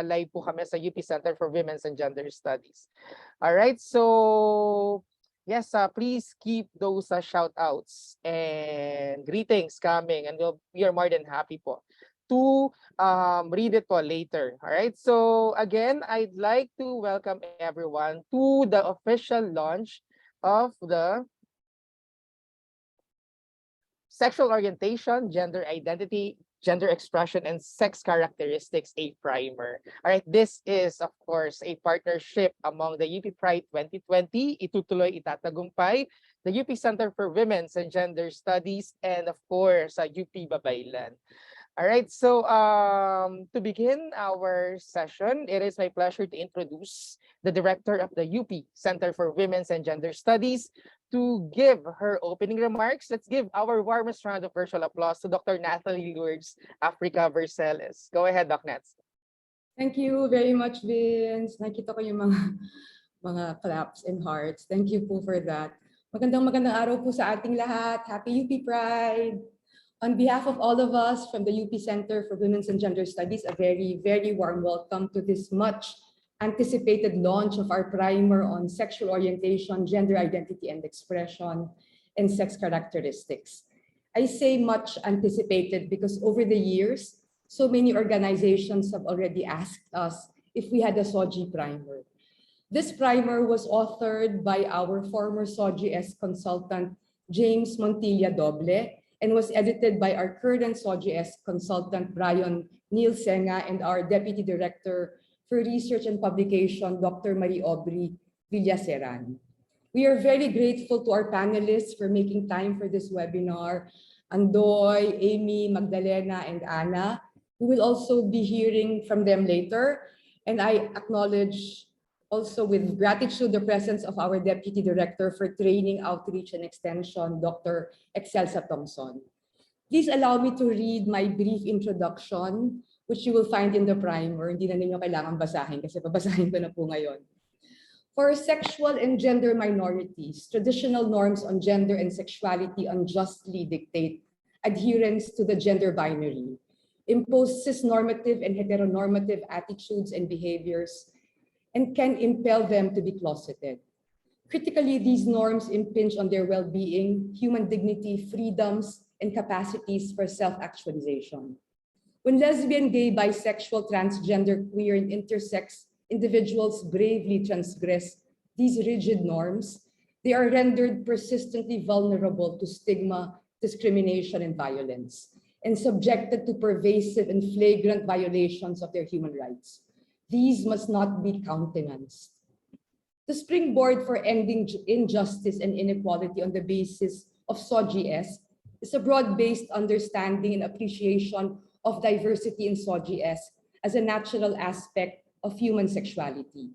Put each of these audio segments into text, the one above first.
live po kami sa UP Center for Women's and Gender Studies. All right, so yes, please keep those shout outs and greetings coming, and we are more than happy po to read it po later. All right, so again, I'd like to welcome everyone to the official launch of the Sexual Orientation, Gender Identity, Gender Expression, and Sex Characteristics, a Primer. All right, this is, of course, a partnership among the UP Pride 2020, Itutuloy Itatagumpay, the UP Center for Women's and Gender Studies, and of course, UP Babaylan. All right, so to begin our session, it is my pleasure to introduce the director of the UP Center for Women's and Gender Studies to give her opening remarks. Let's give our warmest round of virtual applause to Dr. Natalie Lourdes Africa Verceles. Go ahead, Doc Nats. Thank you very much, Vince. Nakita ko yung mga claps and hearts. Thank you po for that. Magandang araw po sa ating lahat. Happy UP Pride! On behalf of all of us from the UP Center for Women's and Gender Studies, a very, very warm welcome to this much anticipated launch of our primer on sexual orientation, gender identity and expression, and sex characteristics. I say much anticipated because over the years, so many organizations have already asked us if we had a SOGIESC primer. This primer was authored by our former SOGIESC consultant, James Montilla Doble, and was edited by our current SOGIESC consultant, Brian Neil Senga, and our Deputy Director for Research and Publication, Dr. Marie Aubrey Villaseran. We are very grateful to our panelists for making time for this webinar, Andoy, Amy, Magdalena, and Anna. We will also be hearing from them later, and I acknowledge also with gratitude the presence of our Deputy Director for Training, Outreach, and Extension, Dr. Excelsa Thompson. Please allow me to read my brief introduction, which you will find in the primer. Hindi na ninyo kailangan basahin kasi babasahin ko na po ngayon. For sexual and gender minorities, traditional norms on gender and sexuality unjustly dictate adherence to the gender binary, impose cisnormative and heteronormative attitudes and behaviors, and can impel them to be closeted. Critically, these norms impinge on their well-being, human dignity, freedoms, and capacities for self-actualization. When lesbian, gay, bisexual, transgender, queer, and intersex individuals bravely transgress these rigid norms, they are rendered persistently vulnerable to stigma, discrimination, and violence, and subjected to pervasive and flagrant violations of their human rights. These must not be countenanced. The springboard for ending injustice and inequality on the basis of SOGIESC is a broad-based understanding and appreciation of diversity in SOGIESC as a natural aspect of human sexuality.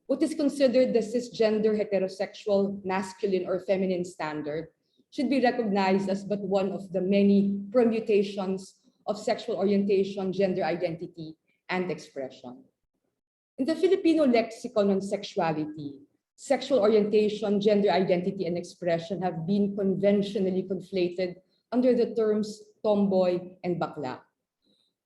What is considered the cisgender heterosexual masculine or feminine standard should be recognized as but one of the many permutations of sexual orientation, gender identity, and expression. In the Filipino lexicon on sexuality, sexual orientation, gender identity, and expression have been conventionally conflated under the terms tomboy and bakla.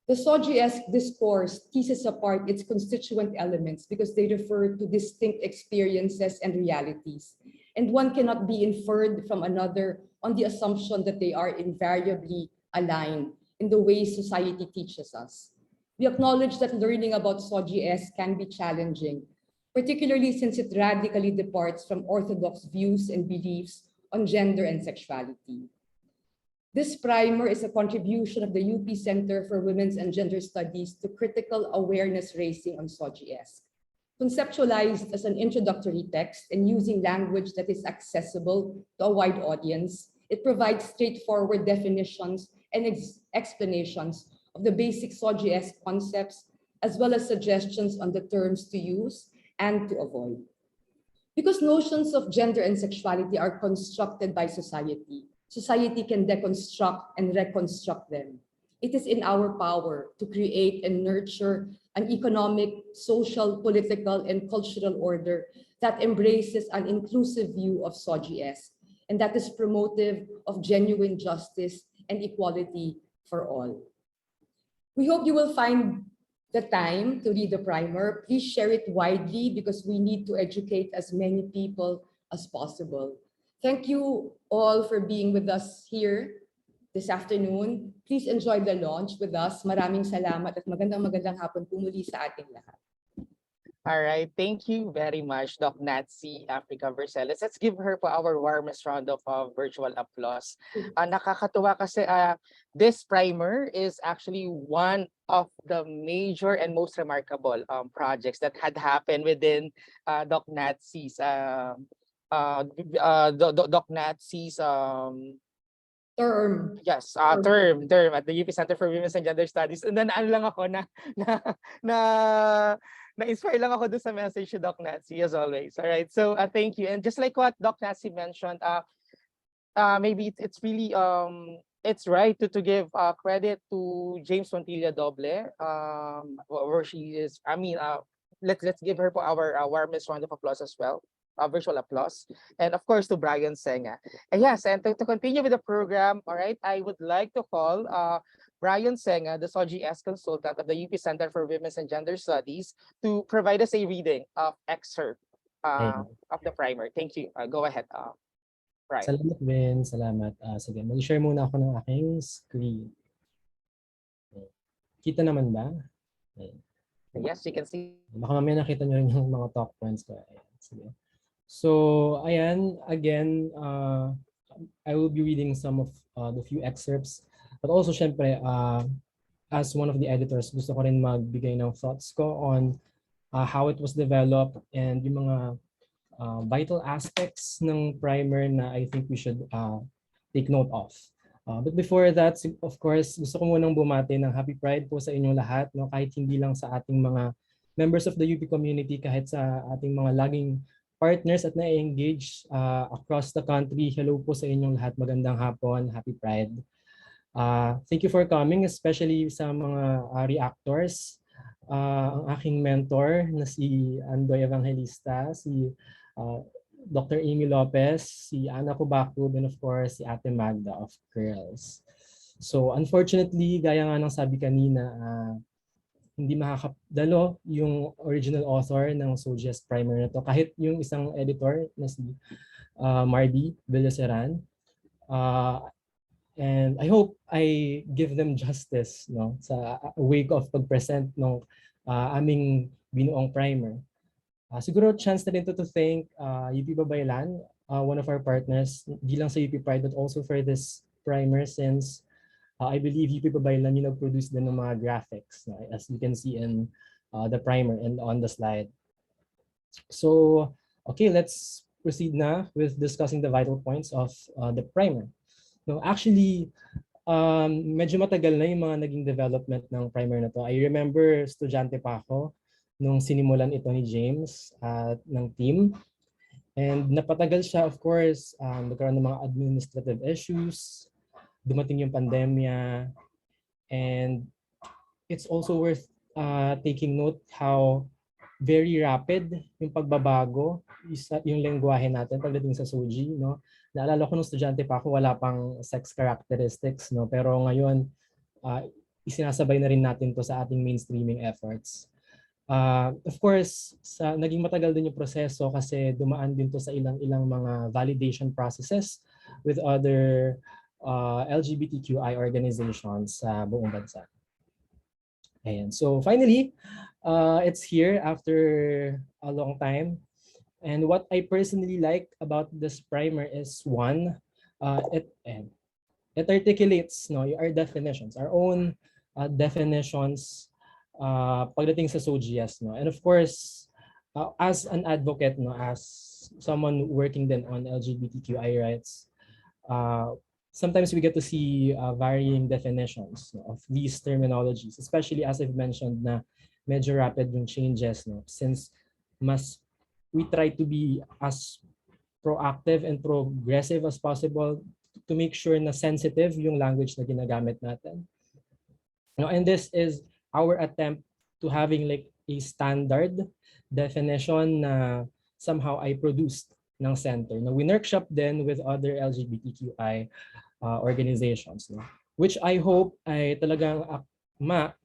The SOGIESC discourse teases apart its constituent elements because they refer to distinct experiences and realities, and one cannot be inferred from another on the assumption that they are invariably aligned in the way society teaches us. We acknowledge that learning about SOGIESC can be challenging, particularly since it radically departs from orthodox views and beliefs on gender and sexuality. This primer is a contribution of the UP Center for Women's and Gender Studies to critical awareness raising on SOGIESC. Conceptualized as an introductory text and using language that is accessible to a wide audience, it provides straightforward definitions and explanations of the basic SOGIESC concepts, as well as suggestions on the terms to use and to avoid. Because notions of gender and sexuality are constructed by society, society can deconstruct and reconstruct them. It is in our power to create and nurture an economic, social, political, and cultural order that embraces an inclusive view of SOGIESC and that is promotive of genuine justice and equality for all. We hope you will find the time to read the primer. Please share it widely because we need to educate as many people as possible. Thank you all for being with us here this afternoon. Please enjoy the launch with us. Maraming salamat at magandang hapon po muli sa ating lahat. All right, thank you very much, Doc Nancy Africa Verceles. Let's give her po our warmest round of virtual applause. Nakakatuwa kasi this primer is actually one of the major and most remarkable projects that had happened within Doc Nancy's Doc Nancy's term. Yes, term at the UP Center for Women's and Gender Studies. And then ano lang ako na-inspire lang ako dun sa message ni Doc Nancy as always. All right. So thank you. And just like what Doc Nancy mentioned, maybe it's really it's right to give credit to James Montilla Doble, where she is. I mean, let's give her our warmest round of applause as well. Virtual applause, and of course to Brian Senga. And yes, and to continue with the program, all right, I would like to call Brian Senga, the SOGIESC consultant of the UP Center for Women's and Gender Studies, to provide us a reading of excerpt of the primer. Thank you. Go ahead, Brian. Salamat, Ben. Salamat. Sige, mag-share muna ako ng aking screen. Kita naman ba? Yes, you can see. Baka mamaya nakita nyo rin yung mga talk points ko. Ayan, sige. So, ayan, again, I will be reading some of the few excerpts. But also, syempre, as one of the editors, gusto ko rin magbigay ng thoughts ko on how it was developed and yung mga vital aspects ng primer na I think we should take note of. But before that, of course, gusto ko munang bumati ng Happy Pride po sa inyong lahat, no? Kahit hindi lang sa ating mga members of the UP community, kahit sa ating mga laging partners at na-engage across the country. Hello po sa inyong lahat. Magandang hapon. Happy Pride. Thank you for coming, especially sa mga reactors. Ang aking mentor na si Andoy Evangelista, si Dr. Amy Lopez, si Ana Kubakub, and of course, si Ate Magda of Curls. So unfortunately, gaya nga ng sabi kanina, hindi makakadalo yung original author ng SOGIESC Primer na to. Kahit yung isang editor na si Marby Villaseran. And I hope I give them justice, no, sa wake of pag-present ng aming binuong primer. Siguro chance na rin to thank UP Babaylan, one of our partners, di lang sa UP Pride but also for this primer since I believe UP Babaylan yung nag-produce din ng mga graphics, no, as you can see in the primer and on the slide. So, okay, let's proceed na with discussing the vital points of the primer. No, actually, medyo matagal na yung mga naging development ng primer na to. I remember estudyante pa ako nung sinimulan ito ni James at ng team. And napatagal siya, of course, nagkaroon ng mga administrative issues, dumating yung pandemya, and it's also worth taking note how very rapid yung pagbabago, yung lengguwahe natin pagdating sa SOGI, no? Naalala ko nung estudyante pa ako, wala pang sex characteristics, no? Pero ngayon, isinasabay na rin natin to sa ating mainstreaming efforts. Of course, naging matagal din yung proseso kasi dumaan din to sa ilang mga validation processes with other LGBTQI organizations sa buong bansa. Ayan. So finally, it's here after a long time. And what I personally like about this primer is one, it articulates, no, our definitions, our own definitions pagdating sa SOGIESC, no. And of course, as an advocate, no, as someone working then on LGBTQI rights, sometimes we get to see varying definitions, no, of these terminologies, especially as I've mentioned na medyo rapid yung changes, no, since we try to be as proactive and progressive as possible to make sure na sensitive yung language na ginagamit natin. No, and this is our attempt to having like a standard definition na somehow I produced ng center. No, we workshop then with other LGBTQI organizations, no, which I hope ay talagang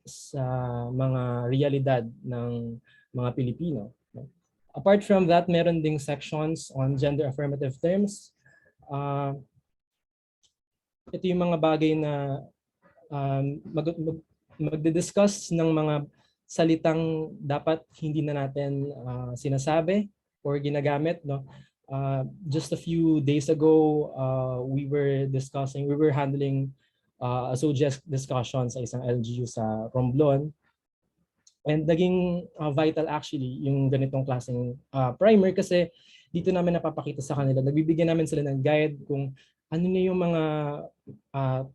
sa mga realidad ng mga Pilipino. No? Apart from that, meron ding sections on gender affirmative terms. Ito yung mga bagay na magdi-discuss ng mga salitang dapat hindi na natin sinasabi or ginagamit. No? Just a few days ago, we were handling a SOGIESC discussion sa isang LGU sa Romblon. And naging vital actually yung ganitong klaseng primer kasi dito namin napapakita sa kanila, nagbibigyan namin sila ng guide kung ano na yung mga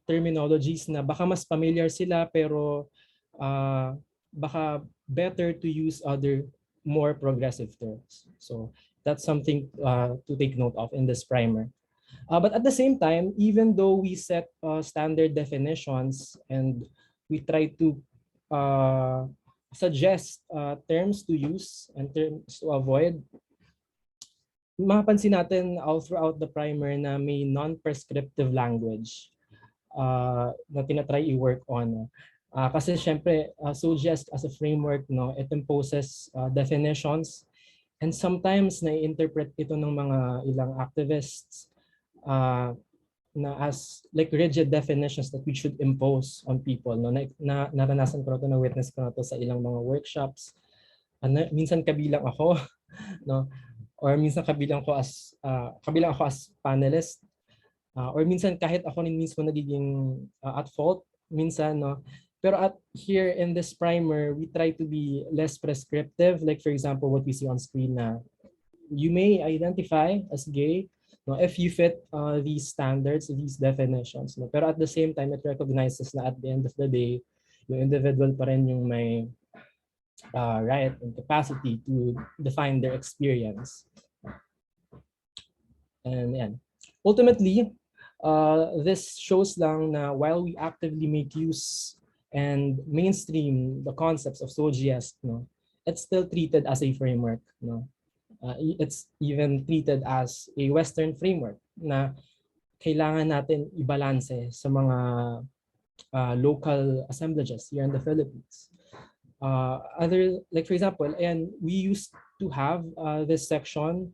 terminologies na baka mas familiar sila pero baka better to use other more progressive terms. So that's something to take note of in this primer. But at the same time, even though we set standard definitions and we try to suggest terms to use and terms to avoid, mapapansin natin all throughout the primer na may non-prescriptive language na tinatry i-work on. Kasi syempre, SOGIESC as a framework, no, it imposes definitions and sometimes na-interpret ito ng mga ilang activists na as like rigid definitions that we should impose on people. No? Naranasan ko na ito, na-witness ko na ito sa ilang mga workshops. Minsan kabilang ako, no? Or minsan kabilang ako as panelist. Or minsan kahit ako rin mismo nagiging at fault minsan, no. Pero here in this primer, we try to be less prescriptive. Like for example, what we see on screen na you may identify as gay, no, if you fit these standards, these definitions. No. Pero at the same time, it recognizes na at the end of the day, yung individual pa rin yung may right and capacity to define their experience. And yan. Ultimately, this shows lang na while we actively make use and mainstream the concepts of SOGIESC, no, it's still treated as a framework. No? It's even treated as a Western framework na kailangan natin ibalanse sa mga local assemblages here in the Philippines. Like for example, and we used to have this section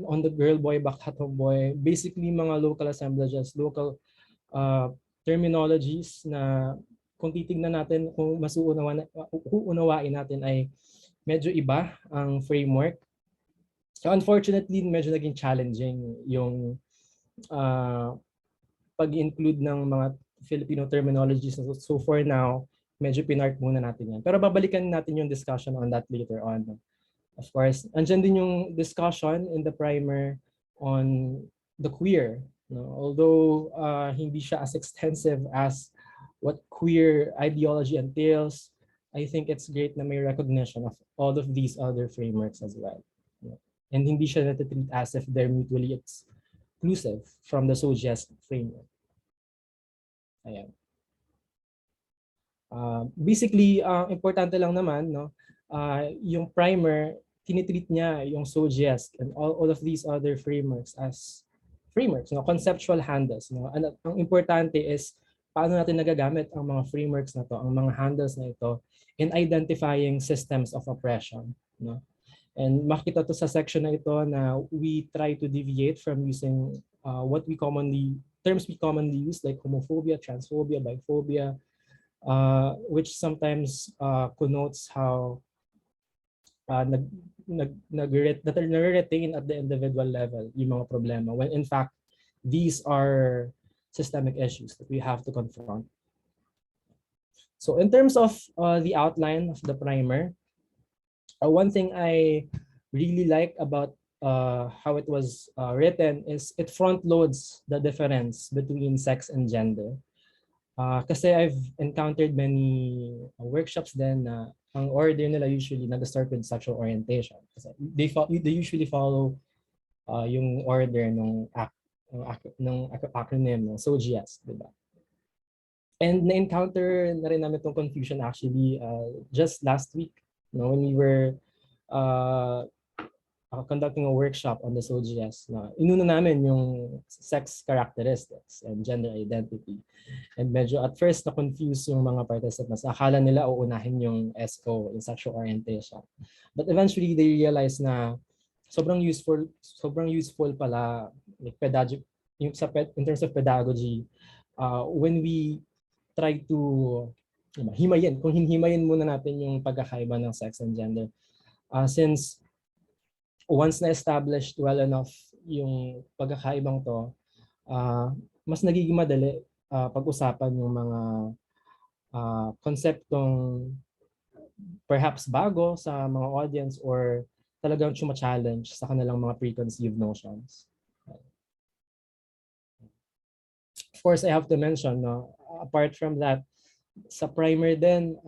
on the girl boy, bakla tomboy, basically mga local assemblages, local terminologies na kung titignan natin, kung mas uunawain natin ay medyo iba ang framework. So unfortunately, medyo naging challenging yung pag-include ng mga Filipino terminologies. So for now, medyo pinart muna natin yan. Pero babalikan natin yung discussion on that later on. Of course, andyan din yung discussion in the primer on the queer. No? Although hindi siya as extensive as what queer ideology entails, I think it's great na may recognition of all of these other frameworks as well. No? And hindi siya natitreat as if they're mutually exclusive from the SOGIESC framework. Ayan. Basically, importante lang naman, no, yung primer, tinitreat niya yung SOGIESC and all of these other frameworks as frameworks, no, conceptual handles. No? Ang importante is paano natin nagagamit ang mga frameworks na to, ang mga handles na ito in identifying systems of oppression. No? And makita to sa section na ito na we try to deviate from using terms we commonly use like homophobia, transphobia, biphobia, which sometimes connotes how nag-retain at the individual level yung mga problema, when in fact, these are systemic issues that we have to confront. So in terms of the outline of the primer, one thing I really like about how it was written is it front loads the difference between sex and gender. Kasi I've encountered many workshops then na ang order nila usually nag-start with sexual orientation. Kasi they usually follow yung order ng acronym ng SOGIESC, diba? And na-encounter na rin namin itong confusion actually just last week, no, when we were conducting a workshop on the SOGIESC na inuna namin yung sex characteristics and gender identity. And medyo at first na-confuse yung mga participants. Akala nila uunahin yung SO, in sexual orientation. But eventually they realized na sobrang useful pala like pedagogy in terms of pedagogy when we try to kung himayin muna natin yung pagkakaiba ng sex and gender. Since once na-established well enough yung pagkakaibang to, mas nagiging madali pag-usapan yung mga konseptong perhaps bago sa mga audience or talagang challenge sa kanilang mga preconceived notions. Of course, I have to mention, no, apart from that, sa primer din,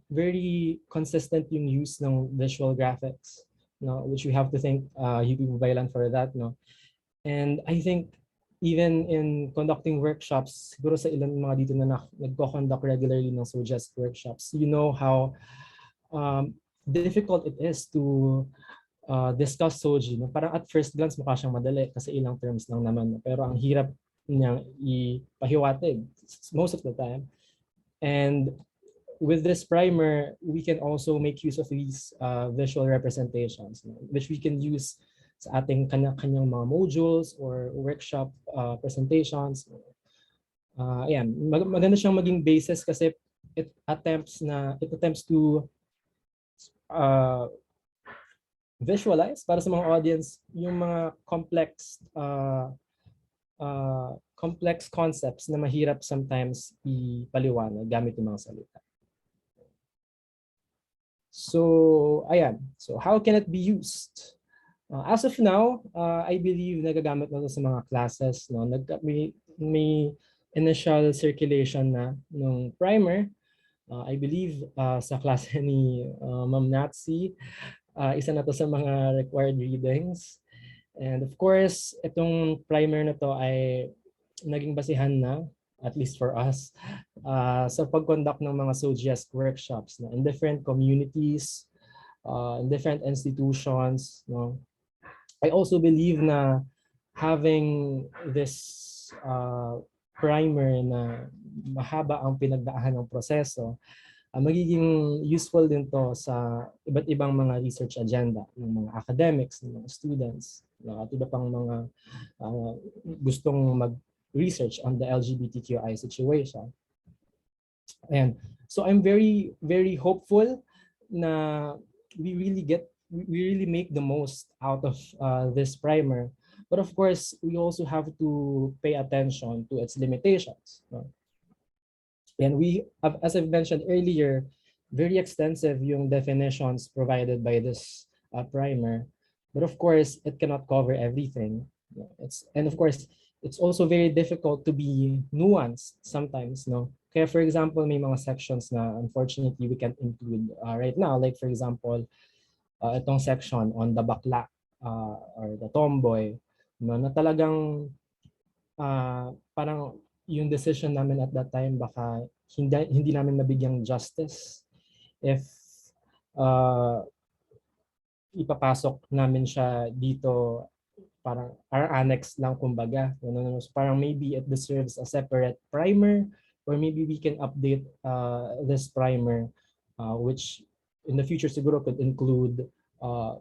very consistent yung use ng visual graphics, no, which we have to thank UP Babaylan for that, no. And I think even in conducting workshops, siguro sa ilan mga dito na nagko-conduct regularly ng SOGIESC workshops, you know how difficult it is to discuss SOGI. No? Parang at first glance mukha siyang madali kasi ilang terms lang naman. Pero ang hirap niyang ipahiwatig most of the time. And with this primer, we can also make use of these visual representations, no? Which we can use sa ating kanya-kanyang mga modules or workshop presentations. Ayan, maganda siyang maging basis kasi it attempts to visualize para sa mga audience yung mga complex concepts na mahirap sometimes ipaliwanag gamit yung mga salita. So, ayan. So, how can it be used? As of now, I believe nagagamit na ito sa mga classes. No? May initial circulation na ng primer. I believe sa klase ni Ma'am Natsi, isa na to sa mga required readings. And of course, itong primer na to ay naging basihan na, at least for us, sa pag-conduct ng mga SOGIESC workshops in different communities, in different institutions. No? I also believe na having this primer na mahaba ang pinagdaahan ng proseso, magiging useful din to sa iba't ibang mga research agenda ng mga academics, ng mga students, at iba pang mga gustong mag-research on the LGBTQI situation. And so I'm very, very hopeful na we really make the most out of this primer. But of course, we also have to pay attention to its limitations. No? And we, as I've mentioned earlier, very extensive yung definitions provided by this primer. But of course, it cannot cover everything. And of course, it's also very difficult to be nuanced sometimes. No? Kaya for example, may mga sections na unfortunately we can't include right now. Like for example, itong section on the bakla or the tomboy, no, na talagang parang yung decision namin at that time baka hindi namin nabigyang justice if ipapasok namin siya dito parang our annex lang kumbaga. So parang maybe it deserves a separate primer or maybe we can update this primer which in the future siguro could include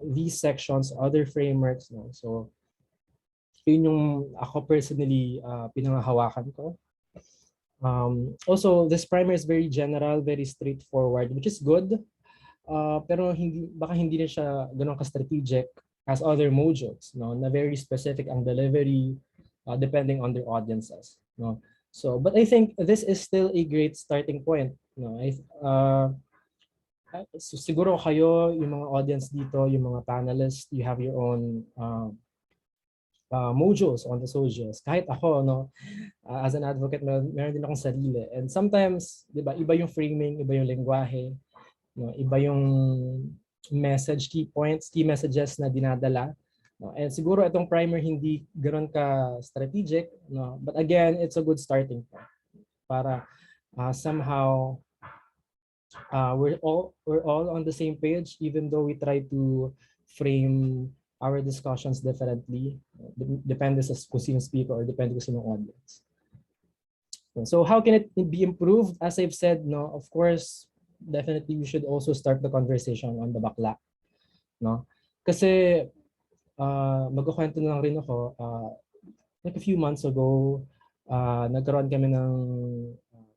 these sections, other frameworks. No? So yun yung ako personally pinangahawakan ko. Also, this primer is very general, very straightforward, which is good. Pero baka hindi na siya ganun ka-strategic as other modules, no? Na very specific ang delivery depending on their audiences. No? So, but I think this is still a great starting point. No? So siguro kayo, yung mga audience dito, yung mga panelists, you have your own modules on the SOGIESC. Kahit ako, no, as an advocate, meron din akong sarili. And sometimes, di ba, iba yung framing, iba yung lengguwahe, no, iba yung message, key points, key messages na dinadala. No? And siguro itong primer hindi ganoon ka strategic, no? But again, it's a good starting point para somehow we're all on the same page, even though we try to frame our discussions differently. Depende sa kung sino speaker or depende kung sinong audience. So how can it be improved? As I've said, no, of course, definitely we should also start the conversation on the bakla, no? Kasi magkukwento na lang rin ako, like a few months ago, nagkaroon kami ng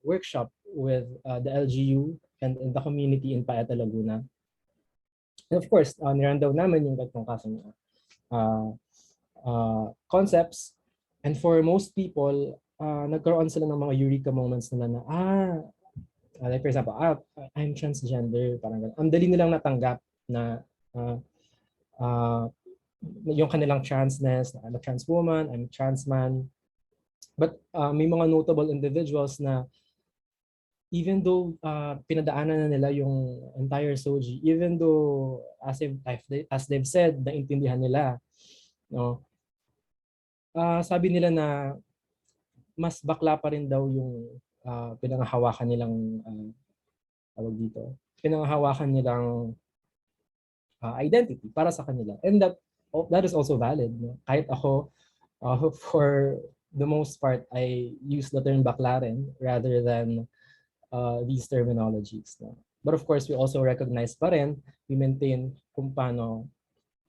workshop with the LGU and the community in Paeta, Laguna. And of course, nirandaw namin yung gatong kasong concepts. And for most people, nagkaroon sila ng mga eureka moments nila na, like for example, I'm transgender, parang ganun. Ang dali nilang natanggap na yung kanilang transness, I'm a trans woman, I'm a trans man. But may mga notable individuals na even though pinadaanan na nila yung entire SOGIE, even though as they've said, naintindihan nila, no, sabi nila na mas bakla pa rin daw yung pinanghahawakan nilang tawag dito, pinanghahawakan nilang identity para sa kanila. And that is also valid. No? Kahit ako, for the most part, I use the term bakla rin rather than these terminologies. No? But of course, we also recognize pa rin, we maintain kung paano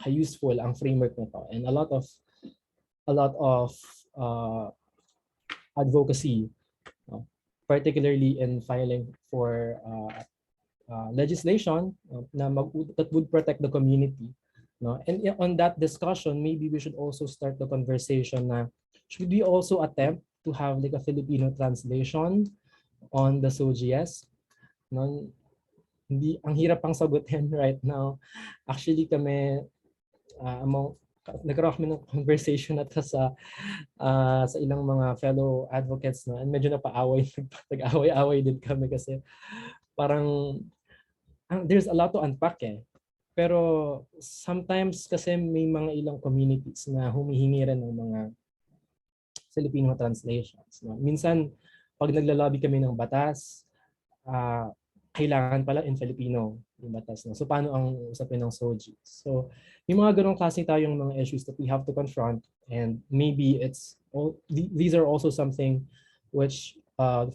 ka-useful ang framework nito. And a lot of advocacy, particularly in filing for legislation that would protect the community. No? And on that discussion, maybe we should also start the conversation na should we also attempt to have like a Filipino translation on the SOGIESC? No? Hindi, ang hirap pang sagutin right now. Actually kami, nagkaroon kami ng conversation na sa ilang mga fellow advocates, no? And medyo nag-away din kami kasi parang there's a lot to unpack eh. Pero sometimes kasi may mga ilang communities na humihingi rin ng mga Filipino translations. No? Minsan, pag naglalobby kami ng batas, kailangan pala in Filipino yung batas. No? So paano ang usapin ng SOGIE? So may mga ganong klase tayong mga issues that we have to confront, and maybe these are also something which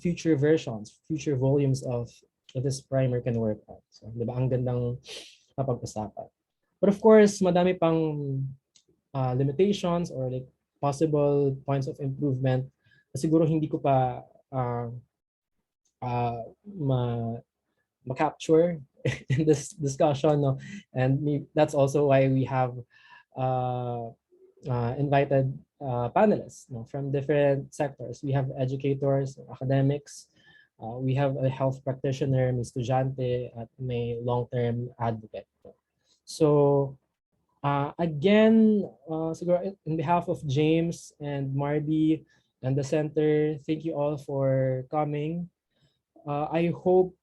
future versions, future volumes of this primer can work on. So, di ba, ang gandang napag-usapan. But of course, madami pang limitations or like possible points of improvement na siguro hindi ko pa ma-capture in this discussion. No? And that's also why we have invited panelists, no, from different sectors. We have educators, academics, we have a health practitioner, may estudyante, at may long-term advocate. So again, siguro in behalf of James and Marby and the center, thank you all for coming. I hope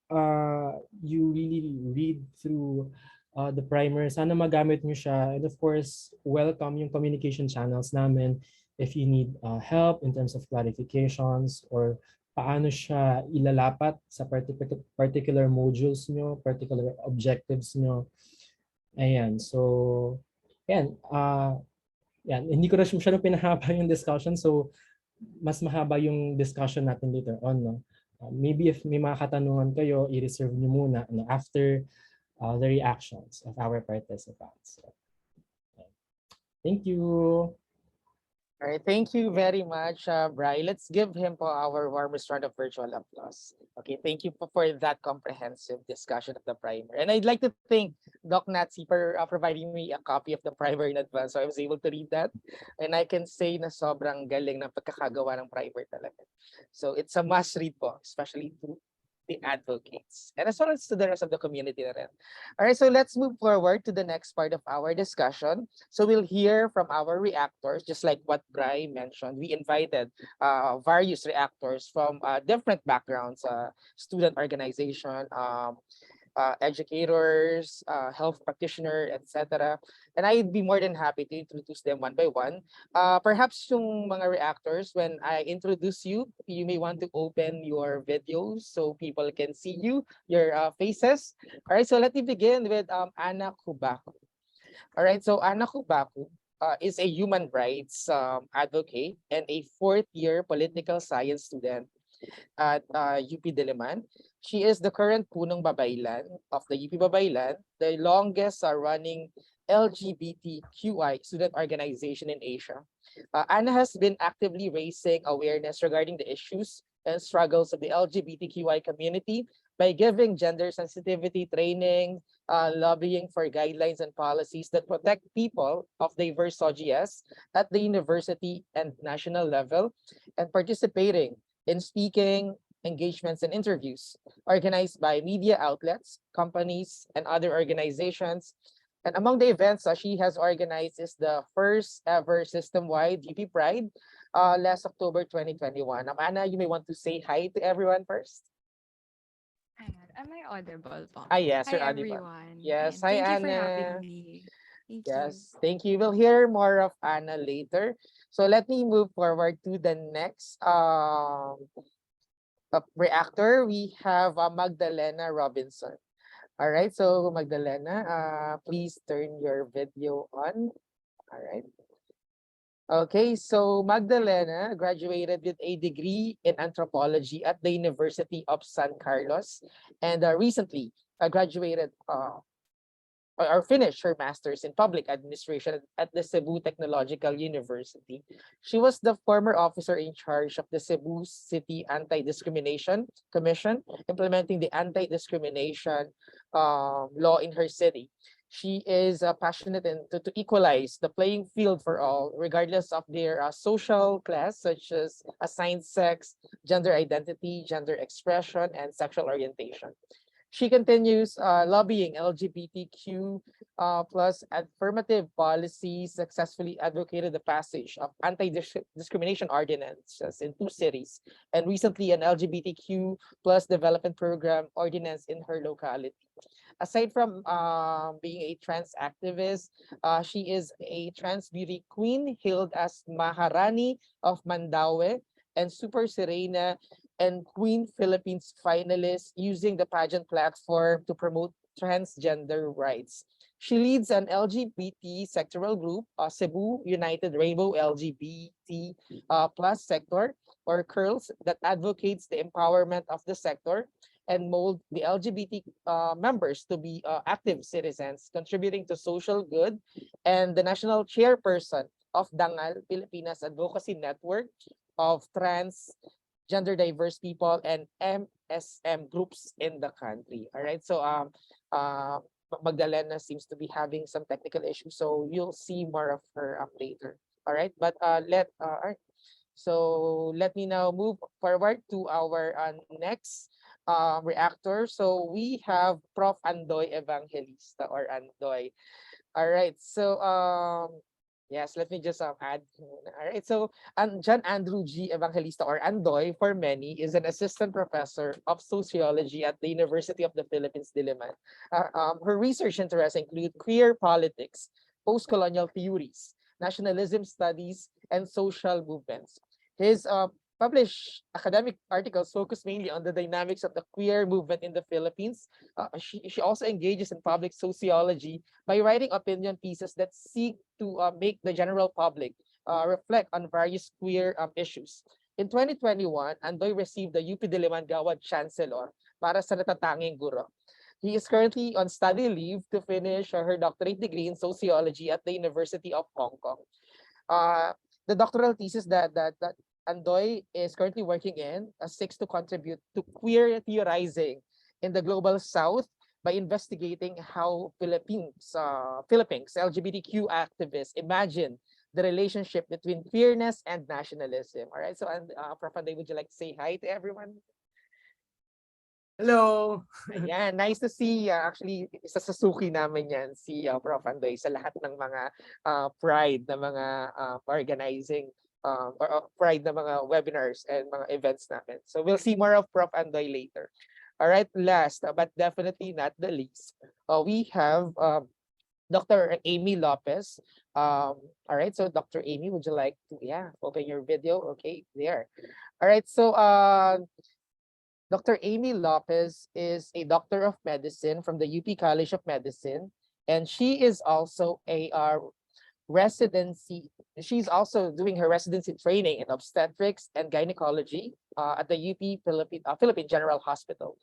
you really read through the primer. Sana magamit nyo siya. And of course, welcome yung communication channels namin if you need help in terms of clarifications or paano siya ilalapat sa particular modules nyo, particular objectives nyo. Ayan. So, yan. Yan. Hindi ko na masyadong pinahaba yung discussion. So, mas mahaba yung discussion natin later on. No? Maybe if may mga katanungan kayo, i-reserve nyo muna after the reactions of our participants. So, thank you. All right, thank you very much, Bri. Let's give him our warmest round of virtual applause. Okay, thank you for that comprehensive discussion of the primer. And I'd like to thank Doc Natsy for providing me a copy of the primer in advance, so I was able to read that. And I can say na sobrang galing ng pagkakagawa ng primer talaga. So it's a must read po, especially to the advocates and as well as to the rest of the community na rin. All right, so let's move forward to the next part of our discussion. So we'll hear from our reactors, just like what Bri mentioned. We invited various reactors from different backgrounds, student organization, educators, health practitioner, etc. And I'd be more than happy to introduce them one by one. Perhaps yung mga reactors, when I introduce you, you may want to open your videos so people can see you, your faces. All right, so let me begin with Anna Kubaco. All right, so Ana Kubaku is a human rights advocate and a fourth-year political science student at UP Diliman. She is the current punong babaylan of the UP Babaylan, the longest running LGBTQI student organization in Asia. Anna has been actively raising awareness regarding the issues and struggles of the LGBTQI community by giving gender sensitivity training, lobbying for guidelines and policies that protect people of diverse SOGIES at the university and national level, and participating in speaking engagements and interviews organized by media outlets, companies, and other organizations. And among the events she has organized is the first ever system-wide UP Pride last October 2021. Anna, you may want to say hi to everyone first. Ayan. Am I audible po? Yes, Hi you're audible. everyone. Yes, And hi thank you for having Anna. me. Thank you. Yes, thank you. We'll hear more of Anna later. So let me move forward to the next reactor. We have Magdalena Robinson. All right, so Magdalena, please turn your video on. All right. Okay, so Magdalena graduated with a degree in anthropology at the University of San Carlos, and recently graduated or finished her master's in public administration at the Cebu Technological University. She was the former officer in charge of the Cebu City Anti-Discrimination Commission, implementing the anti-discrimination law in her city. She is passionate to equalize the playing field for all, regardless of their social class, such as assigned sex, gender identity, gender expression, and sexual orientation. She continues lobbying LGBTQ plus affirmative policies, successfully advocated the passage of anti-discrimination ordinances in 2 cities, and recently an LGBTQ plus development program ordinance in her locality. Aside from being a trans activist, she is a trans beauty queen hailed as Maharani of Mandaue and Super Serena and Queen Philippines finalist using the pageant platform to promote transgender rights. She leads an LGBT sectoral group, Cebu United Rainbow LGBT plus sector, or CURLS, that advocates the empowerment of the sector and mold the LGBT members to be active citizens, contributing to social good, and the national chairperson of Dangal Pilipinas Advocacy Network of trans gender diverse people and MSM groups in the country. All right. So uh Magdalena seems to be having some technical issues, so you'll see more of her later. All right. But all right. So let me now move forward to our next reactor. So we have Prof. Andoy Evangelista or Andoy. All right. So yes, let me just add. All right. So John Andrew G. Evangelista or Andoy for many is an assistant professor of sociology at the University of the Philippines, Diliman. Her research interests include queer politics, post-colonial theories, nationalism studies, and social movements. His published academic articles focus mainly on the dynamics of the queer movement in the Philippines. She also engages in public sociology by writing opinion pieces that seek to make the general public reflect on various queer issues. In 2021, Andoy received the UP Diliman Gawad Chancellor para sa natatanging guro. He is currently on study leave to finish her doctorate degree in sociology at the University of Hong Kong. The doctoral thesis that Andoy is currently working in seeks to contribute to queer theorizing in the global South by investigating how Philippines LGBTQ activists imagine the relationship between queerness and nationalism. All right, so Prof. Andoy, would you like to say hi to everyone? Hello! Ayan, nice to see. Actually, isa sa suki namin yan, si Prof. Andoy sa lahat ng mga pride na mga organizing or pride na mga webinars and mga events namin. So we'll see more of Prof. Andoy later. All right, last but definitely not the least, we have Dr. Amy Lopez. All right, so Dr. Amy, would you like to open your video? Okay, there. All right, so Dr. Amy Lopez is a doctor of medicine from the UP College of Medicine and she is also a residency. She's also doing her residency training in obstetrics and gynecology at the UP Philippine General Hospital.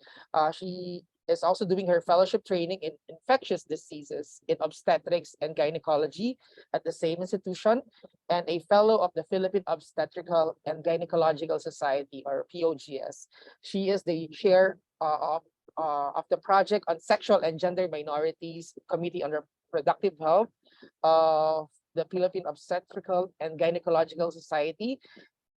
She is also doing her fellowship training in infectious diseases in obstetrics and gynecology at the same institution, and a fellow of the Philippine Obstetrical and Gynecological Society, or POGS. She is the chair of the project on sexual and gender minorities Committee on Reproductive Health of the Philippine Obstetrical and Gynecological Society.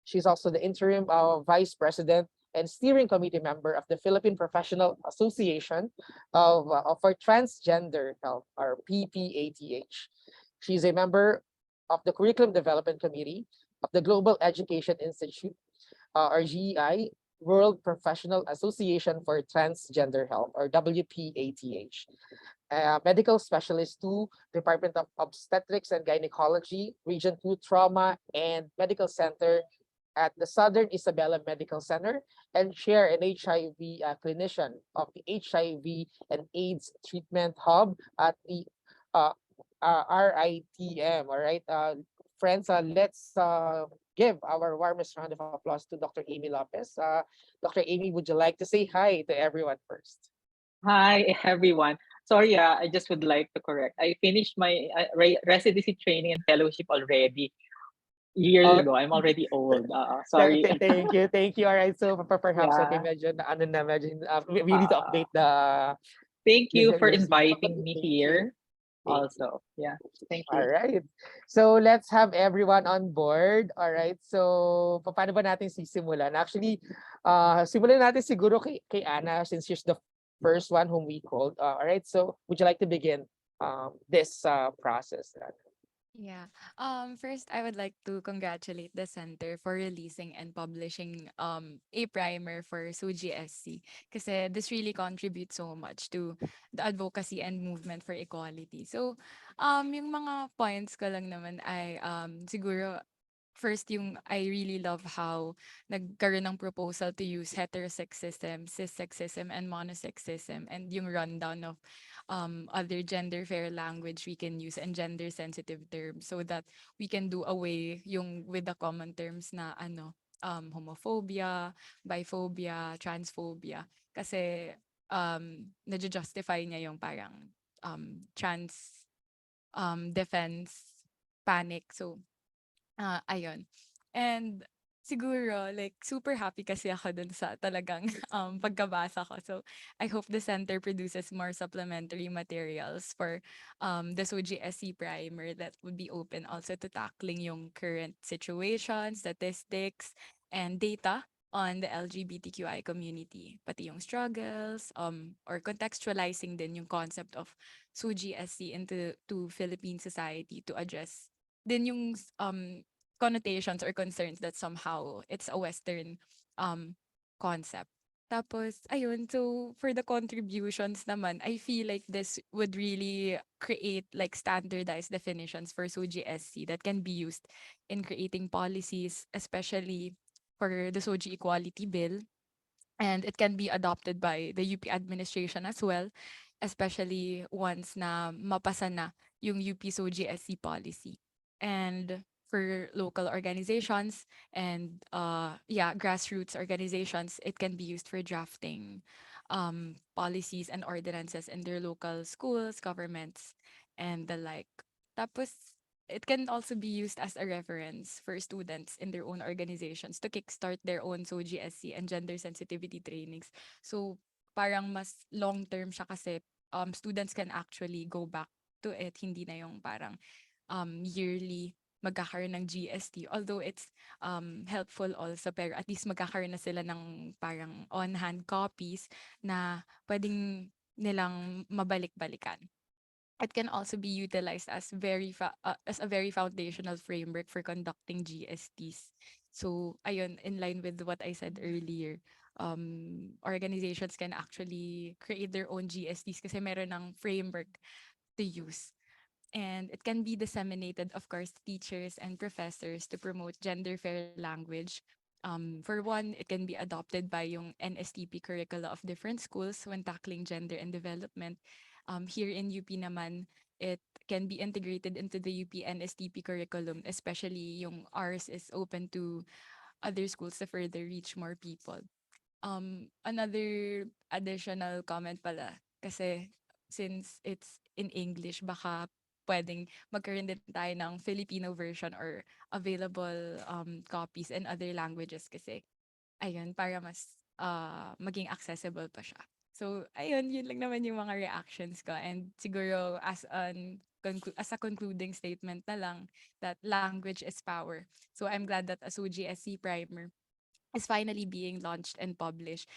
She's also the interim vice president and steering committee member of the Philippine Professional Association for Transgender Health, or PPATH. She's a member of the Curriculum Development Committee of the Global Education Institute, or GEI, World Professional Association for Transgender Health, or WPATH. Medical Specialist 2, Department of Obstetrics and Gynecology, Region 2 Trauma and Medical Center at the Southern Isabela Medical Center, and chair an HIV clinician of the HIV and AIDS Treatment Hub at the RITM. All right, friends, let's give our warmest round of applause to Dr. Amy Lopez. Dr. Amy, would you like to say hi to everyone first? Hi, everyone. Sorry, I just would like to correct. I finished my residency training and fellowship already years Uh, ago. I'm already old. Sorry. Thank you. All right, so perhaps okay, Yeah. medyo na ano na medyo we need to Uh, update the Thank you for your CV. inviting me Thank you. here. Thank Also, yeah. Thank All you. right. So let's have everyone on board. All right. So paano ba natin sisimulan? Actually, simulan natin siguro kay Anna, since she's the first one whom we called. All right. So would you like to begin this process? Yeah. First, I would like to congratulate the center for releasing and publishing a primer for SOGIESC, kasi this really contributes so much to the advocacy and movement for equality. So, yung mga points ko lang naman ay siguro first, yung I really love how nagkaroon ng proposal to use heterosexism, cissexism, and monosexism, and yung rundown of other gender fair language we can use and gender sensitive terms, so that we can do away yung with the common terms na homophobia, biphobia, transphobia. Kasi nadju-justify niya yung parang trans defense panic. So ayun. And siguro like super happy kasi ako dun sa talagang pagkabasa ko. So I hope the center produces more supplementary materials for the SOGIESC primer that would be open also to tackling yung current situation, statistics, and data on the LGBTQI community, pati yung struggles, or contextualizing din yung concept of SOGIESC into Philippine society to address din yung connotations or concerns that somehow it's a Western concept. Tapos, ayun, so for the contributions naman, I feel like this would really create like standardized definitions for SOGIESC that can be used in creating policies, especially for the SOGI Equality Bill. And it can be adopted by the UP administration as well, especially once na mapasa na yung UP SOGIESC policy. And for local organizations and grassroots organizations, it can be used for drafting policies and ordinances in their local schools, governments, and the like. Tapos, it can also be used as a reference for students in their own organizations to kickstart their own SOGIESC and gender sensitivity trainings. So, parang mas long-term siya kasi students can actually go back to it. Hindi na yung parang yearly magkakaroon ng GST. Although it's helpful also, pero at least magkakaroon na sila ng parang on-hand copies na pwedeng nilang mabalik-balikan. It can also be utilized as as a very foundational framework for conducting GSTs. So, ayun, in line with what I said earlier, organizations can actually create their own GSTs kasi meron ng framework to use. And it can be disseminated, of course, to teachers and professors to promote gender fair language. For one, it can be adopted by yung NSTP curricula of different schools when tackling gender and development. here in UP naman, it can be integrated into the UP NSTP curriculum, especially yung ours is open to other schools to further reach more people. Another additional comment pala, kasi since it's in English, baka pwedeng magkaroon din tayo ng Filipino version or available copies in other languages kasi ayun, para mas maging accessible pa siya. So, ayun, yun lang naman yung mga reactions ko. And siguro as a concluding statement na lang that language is power. So, I'm glad that a SOGIESC Primer is finally being launched and published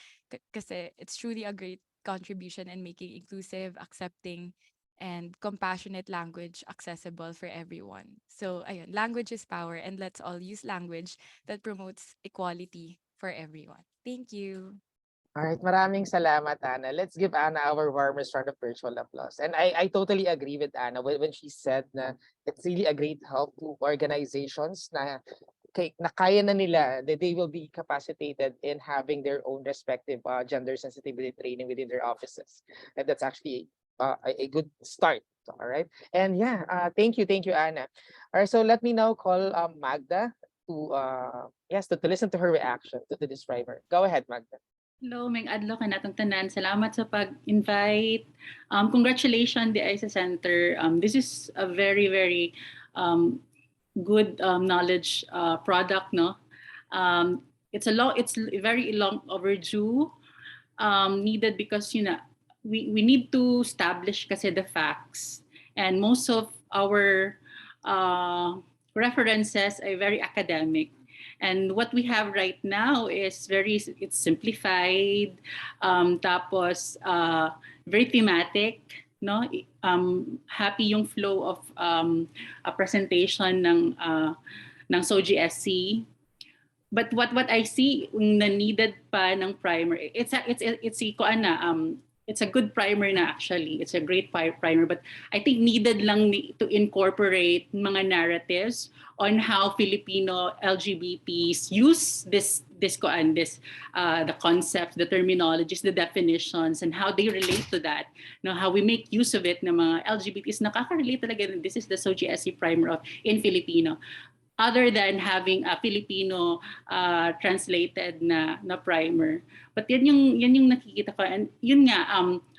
kasi it's truly a great contribution in making inclusive, accepting, and compassionate language accessible for everyone. So, ayun, language is power, and let's all use language that promotes equality for everyone. Thank you. All right, maraming salamat, Anna. Let's give Anna our warmest round of virtual applause. And I totally agree with Anna when she said na it's really a great help to organizations na kaya na nila, that they will be capacitated in having their own respective gender sensitivity training within their offices. And that's actually a good start. All right. And yeah, thank you, Anna. All right, so let me now call Magda to to listen to her reaction to this primer. Go ahead, Magda. Hello, may adlaw ka natong tanan. Salamat sa pag-invite. Congratulations, the ISA Center. This is a very, very good knowledge product, no? It's very long overdue, needed because we need to establish kasi the facts, and most of our references are very academic. And what we have right now is it's simplified, tapos very thematic, no? Happy yung flow of a presentation ng SOGIESC. But what I see na needed pa ng primer, it's a good primer na actually. It's a great primer, but I think needed lang to incorporate mga narratives on how Filipino LGBTs use the concepts, the terminologies, the definitions, and how they relate to that. How we make use of it na mga LGBTs nakaka-relate talaga. This is the SOGIESC primer in Filipino. Other than having a Filipino translated na primer. But yan yung nakikita ko. And yun nga,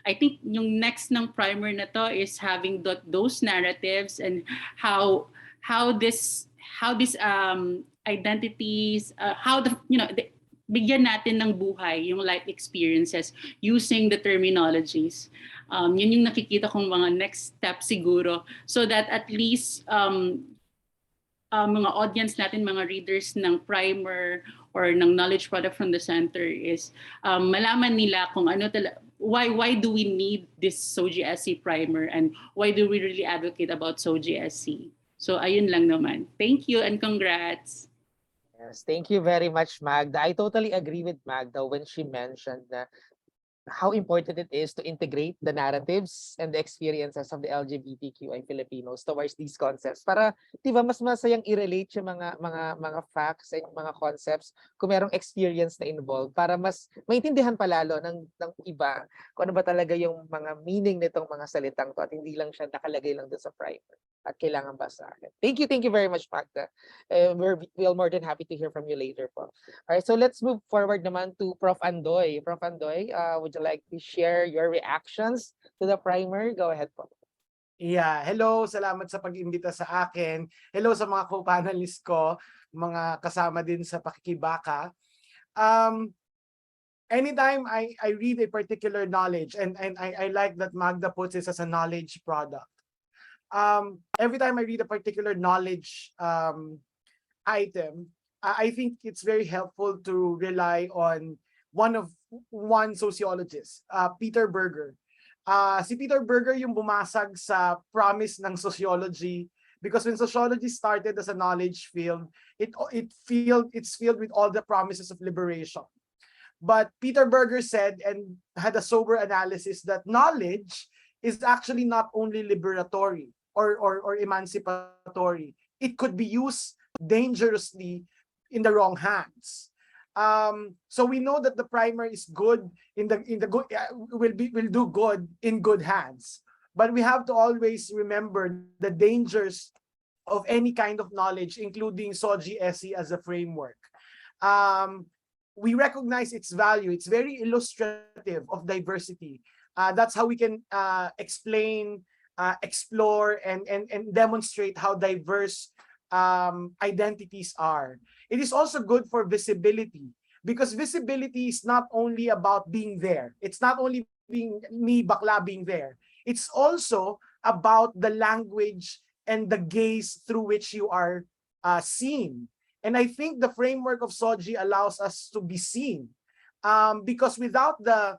I think yung next ng primer na to is having those narratives and how this identities, bigyan natin ng buhay yung life experiences using the terminologies. Yun yung nakikita kong mga next step siguro, so that at least mga audience natin, mga readers ng primer or ng knowledge product from the center is malaman nila kung why do we need this SOGIESC primer, and why do we really advocate about SOGIESC. So ayun lang naman. Thank you and congrats. Yes, thank you very much, Magda. I totally agree with Magda when she mentioned that how important it is to integrate the narratives and the experiences of the LGBTQI Filipinos towards these concepts para 'di ba mas masayang i-relate yung mga facts and mga concepts kung merong experience na involved para mas maintindihan palalo ng iba kung ano ba talaga yung mga meaning nitong mga salitang to at hindi lang siya nakalagay lang doon sa primer at kailangan basahin. Thank you very much, Magda. We're more than happy to hear from you later po. All right, so let's move forward naman to Prof. Andoy. Prof. Andoy, would you like to share your reactions to the primer? Go ahead po. Yeah, hello, salamat sa pag-imbita sa akin. Hello sa mga co-panelists ko, mga kasama din sa pakikibaka. Anytime I read a particular knowledge, and I like that Magda puts this as a knowledge product. Every time I read a particular knowledge item, I think it's very helpful to rely on one sociologist, Peter Berger. Si Peter Berger yung bumasag sa promise ng sociology, because when sociology started as a knowledge field, it's filled with all the promises of liberation. But Peter Berger said and had a sober analysis that knowledge is actually not only liberatory or emancipatory. It could be used dangerously in the wrong hands. So we know that the primer is good in the good, will do good in good hands. But we have to always remember the dangers of any kind of knowledge, including SOGIESC as a framework. We recognize its value. It's very illustrative of diversity. That's how we can explain, explore, and demonstrate how diverse identities are. It is also good for visibility, because visibility is not only about being there. It's not only being me, bakla, being there. It's also about the language and the gaze through which you are seen. And I think the framework of SOGI allows us to be seen, because without the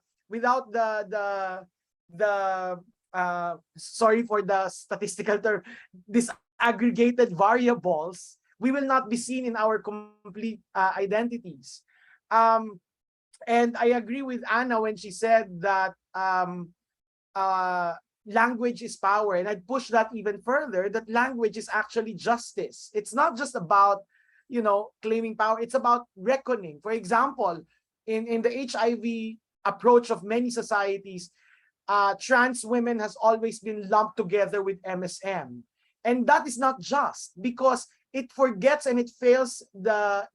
sorry for the statistical term, disaggregated variables, we will not be seen in our complete identities. And I agree with Anna when she said that language is power, and I'd push that even further, that language is actually justice. It's not just about, you know, claiming power, it's about reckoning. For example, in the HIV approach of many societies, trans women has always been lumped together with MSM. And that is not just, because it forgets and it fails the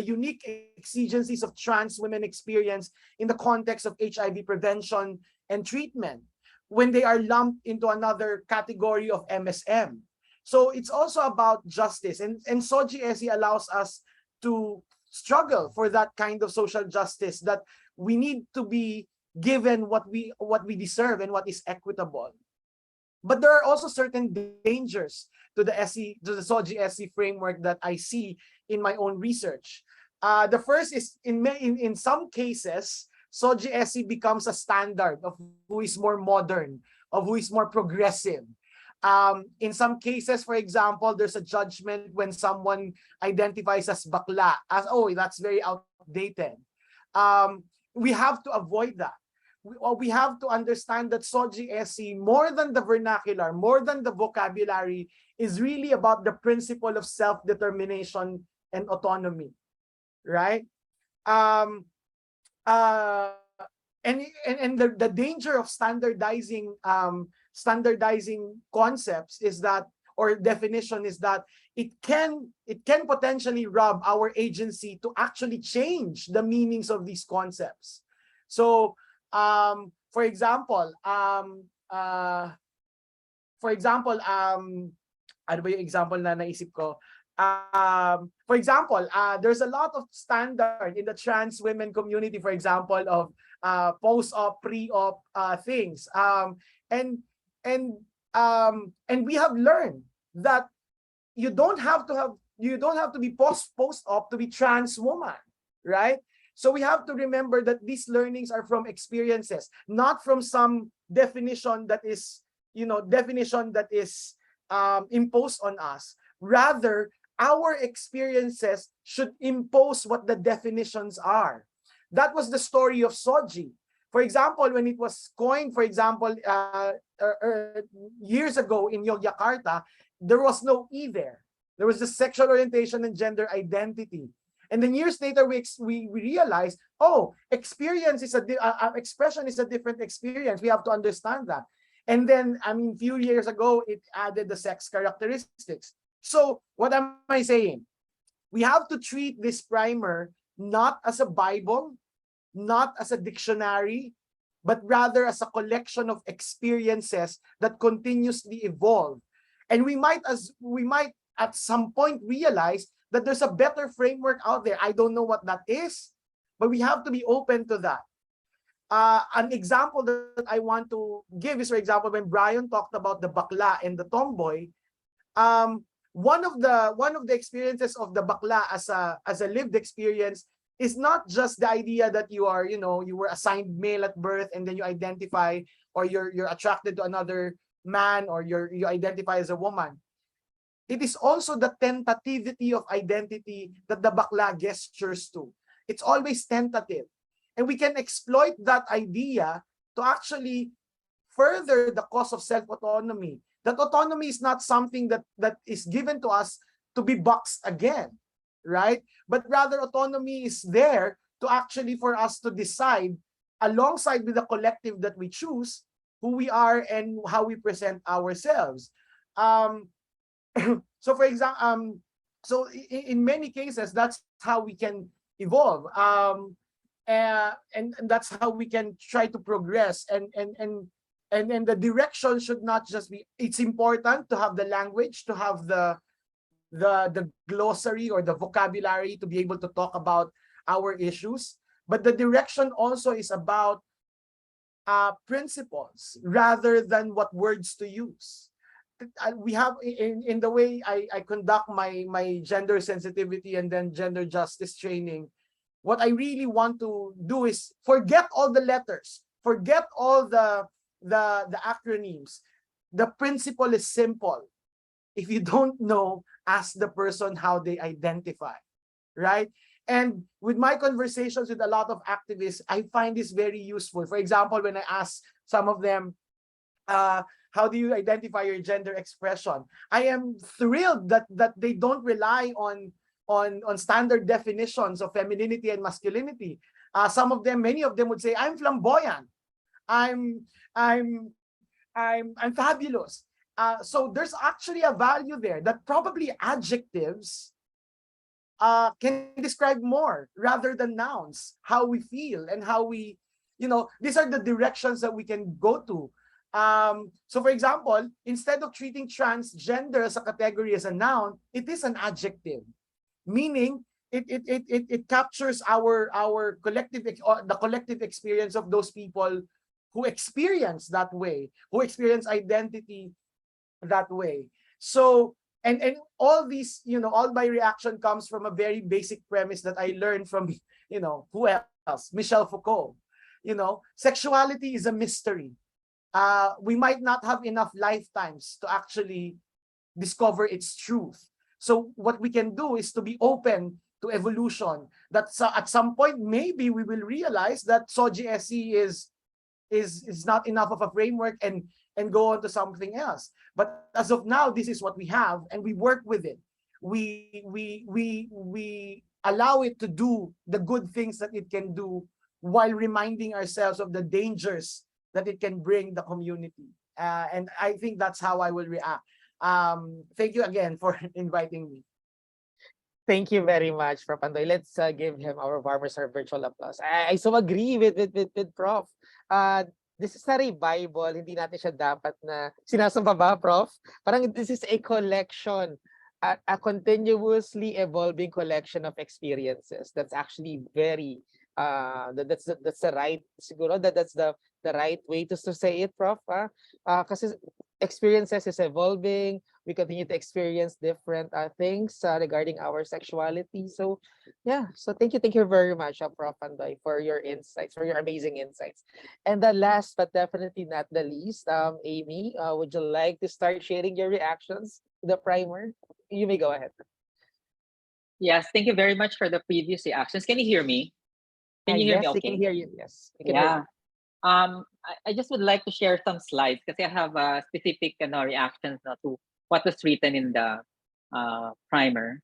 unique exigencies of trans women experience in the context of HIV prevention and treatment, when they are lumped into another category of MSM. So it's also about justice, and SOGIESC allows us to struggle for that kind of social justice, that we need to be given what we deserve and what is equitable. But there are also certain dangers to the SOGIESC framework that I see in my own research. The first is, in some cases, SOGIESC becomes a standard of who is more modern, of who is more progressive. In some cases, for example, there's a judgment when someone identifies as bakla, as, oh, that's very outdated. We have to avoid that. We have to understand that SOGIESC, more than the vernacular, more than the vocabulary, is really about the principle of self-determination and autonomy, right? And the danger of standardizing concepts is that, or definition is that, it can potentially rob our agency to actually change the meanings of these concepts. So for example, ano ba yung example na naisip ko? For example, there's a lot of standard in the trans women community, for example, of post-op, pre-op things. And we have learned that you don't have to be post-op to be trans woman, right? So we have to remember that these learnings are from experiences, not from some definition that is, imposed on us. Rather, our experiences should impose what the definitions are. That was the story of SOGI. For example, when it was coined, for example, years ago in Yogyakarta, there was no E there. There was the sexual orientation and gender identity. And then years later, we realized, oh, experience is expression is a different experience. We have to understand that. And then, a few years ago, it added the sex characteristics. So what am I saying? We have to treat this primer not as a Bible, not as a dictionary, but rather as a collection of experiences that continuously evolve. And we might at some point realize that there's a better framework out there. I don't know what that is, but we have to be open to that. An example that I want to give is, for example, when Brian talked about the bakla and the tomboy, one of the experiences of the bakla as a lived experience is not just the idea that you were assigned male at birth and then you identify, or you're attracted to another man, or you identify as a woman. It is also the tentativity of identity that the bakla gestures to. It's always tentative. And we can exploit that idea to actually further the cause of self-autonomy. That autonomy is not something that is given to us to be boxed again. right? But rather autonomy is there to actually for us to decide alongside with the collective that we choose who we are and how we present ourselves. Um, so for example, in many cases, that's how we can evolve. And that's how we can try to progress and the direction should not just be, it's important to have the language, to have the glossary or the vocabulary to be able to talk about our issues, but the direction also is about principles rather than what words to use. We have in the way I conduct my gender sensitivity and then gender justice training, what I really want to do is forget all the letters, forget all the acronyms. The principle is simple. If you don't know, ask the person how they identify, right? And with my conversations with a lot of activists, I find this very useful. For example, when I ask some of them, how do you identify your gender expression? I am thrilled that they don't rely on standard definitions of femininity and masculinity. Some of them, many of them would say, I'm flamboyant. I'm I'm I'm fabulous. So there's actually a value there that probably adjectives can describe more rather than nouns, how we feel and how we, these are the directions that we can go to. So for example, instead of treating transgender as a category, as a noun, it is an adjective, meaning it captures our collective, the collective experience of those people who experience that way, who experience identity that way. So and all these, all my reaction comes from a very basic premise that I learned from, who else? Michel Foucault. Sexuality is a mystery. We might not have enough lifetimes to actually discover its truth. So what we can do is to be open to evolution. That at some point maybe we will realize that SOGIESC is not enough of a framework and go on to something else. But as of now, this is what we have, and we work with it. We allow it to do the good things that it can do, while reminding ourselves of the dangers that it can bring the community. And I think that's how I will react. Thank you again for inviting me. Thank you very much, Prof. Andoy. Let's give him our warmest virtual applause. I so agree with Prof. This is not a Bible, hindi natin siya dapat na sinasamba ba, Prof? Parang this is a collection, a continuously evolving collection of experiences. That's actually very, that's the right, siguro that's the right way to say it, Prof. Kasi experiences is evolving. We continue to experience different things regarding our sexuality. So yeah, so thank you very much, Prof. Andoy, for your insights, for your amazing insights. And the last but definitely not the least, Amy, would you like to start sharing your reactions to the primer? You may go ahead. Yes, thank you very much for the previous reactions. Can you hear me? Can you hear Yes, me we okay? can hear you. Yes, we can hear Yeah. you. I just would like to share some slides because I have specific reactions to what was written in the primer.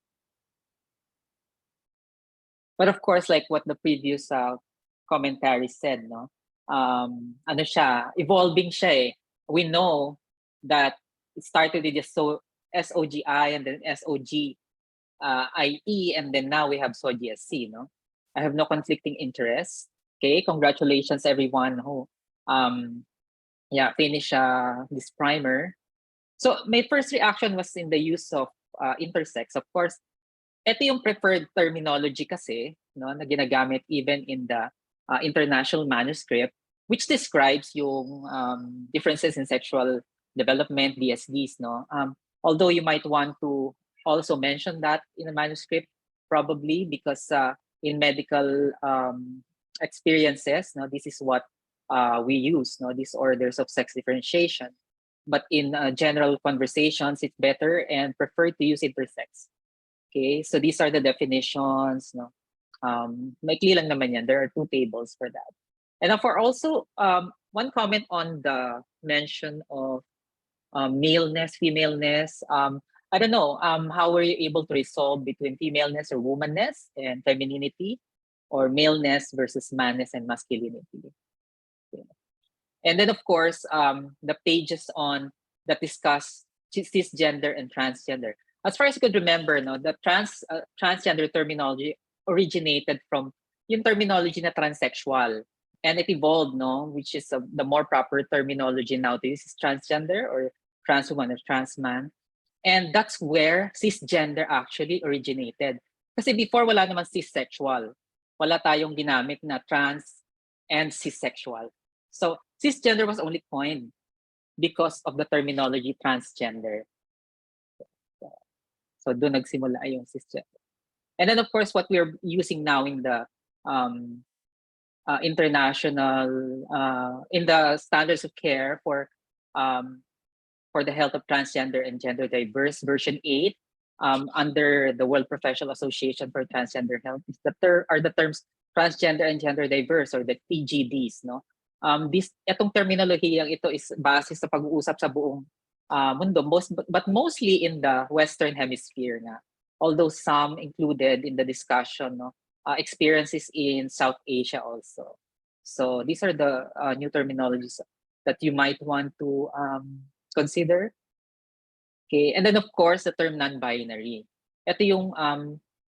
But of course, like what the previous commentary said, no, ano siya, evolving siya eh. We know that it started with just SOGI and then SOGIE, and then now we have SOGIESC, no. I have no conflicting interests. Okay, congratulations everyone who finish this primer. So my first reaction was in the use of intersex. Of course, ito yung preferred terminology kasi, no, na ginagamit even in the international manuscript, which describes yung differences in sexual development, DSDs, no. Although you might want to also mention that in the manuscript, probably because in medical experiences, no, this is what we use, no, these orders of sex differentiation. But in general conversations, it's better and preferred to use intersex. Okay, so these are the definitions, no. Maikli lang naman yan. There are 2 tables for that. And for also one comment on the mention of maleness, femaleness. I don't know, how were you able to resolve between femaleness or womanness and femininity, or maleness versus manness and masculinity? And then, of course, the pages on that discuss cisgender and transgender. As far as I could remember, no, the transgender terminology originated from yung terminology na transsexual, and it evolved, no, which is the more proper terminology now to use is transgender or trans woman or trans man. And that's where cisgender actually originated. Kasi before, wala naman cissexual. Wala tayong ginamit na trans and cissexual. So cisgender was only coined because of the terminology transgender. So doon nagsimula yung cisgender. And then, of course, what we're using now in the international, in the standards of care for the health of transgender and gender diverse, version 8, under the World Professional Association for Transgender Health, is the terms transgender and gender diverse, or the TGDs, no? Itong terminolohiyang ito is base sa pag-uusap sa buong mundo, but mostly in the Western Hemisphere nga. Although some included in the discussion, no, experiences in South Asia also. So these are the new terminologies that you might want to consider. Okay, and then of course the term non-binary. Ito yung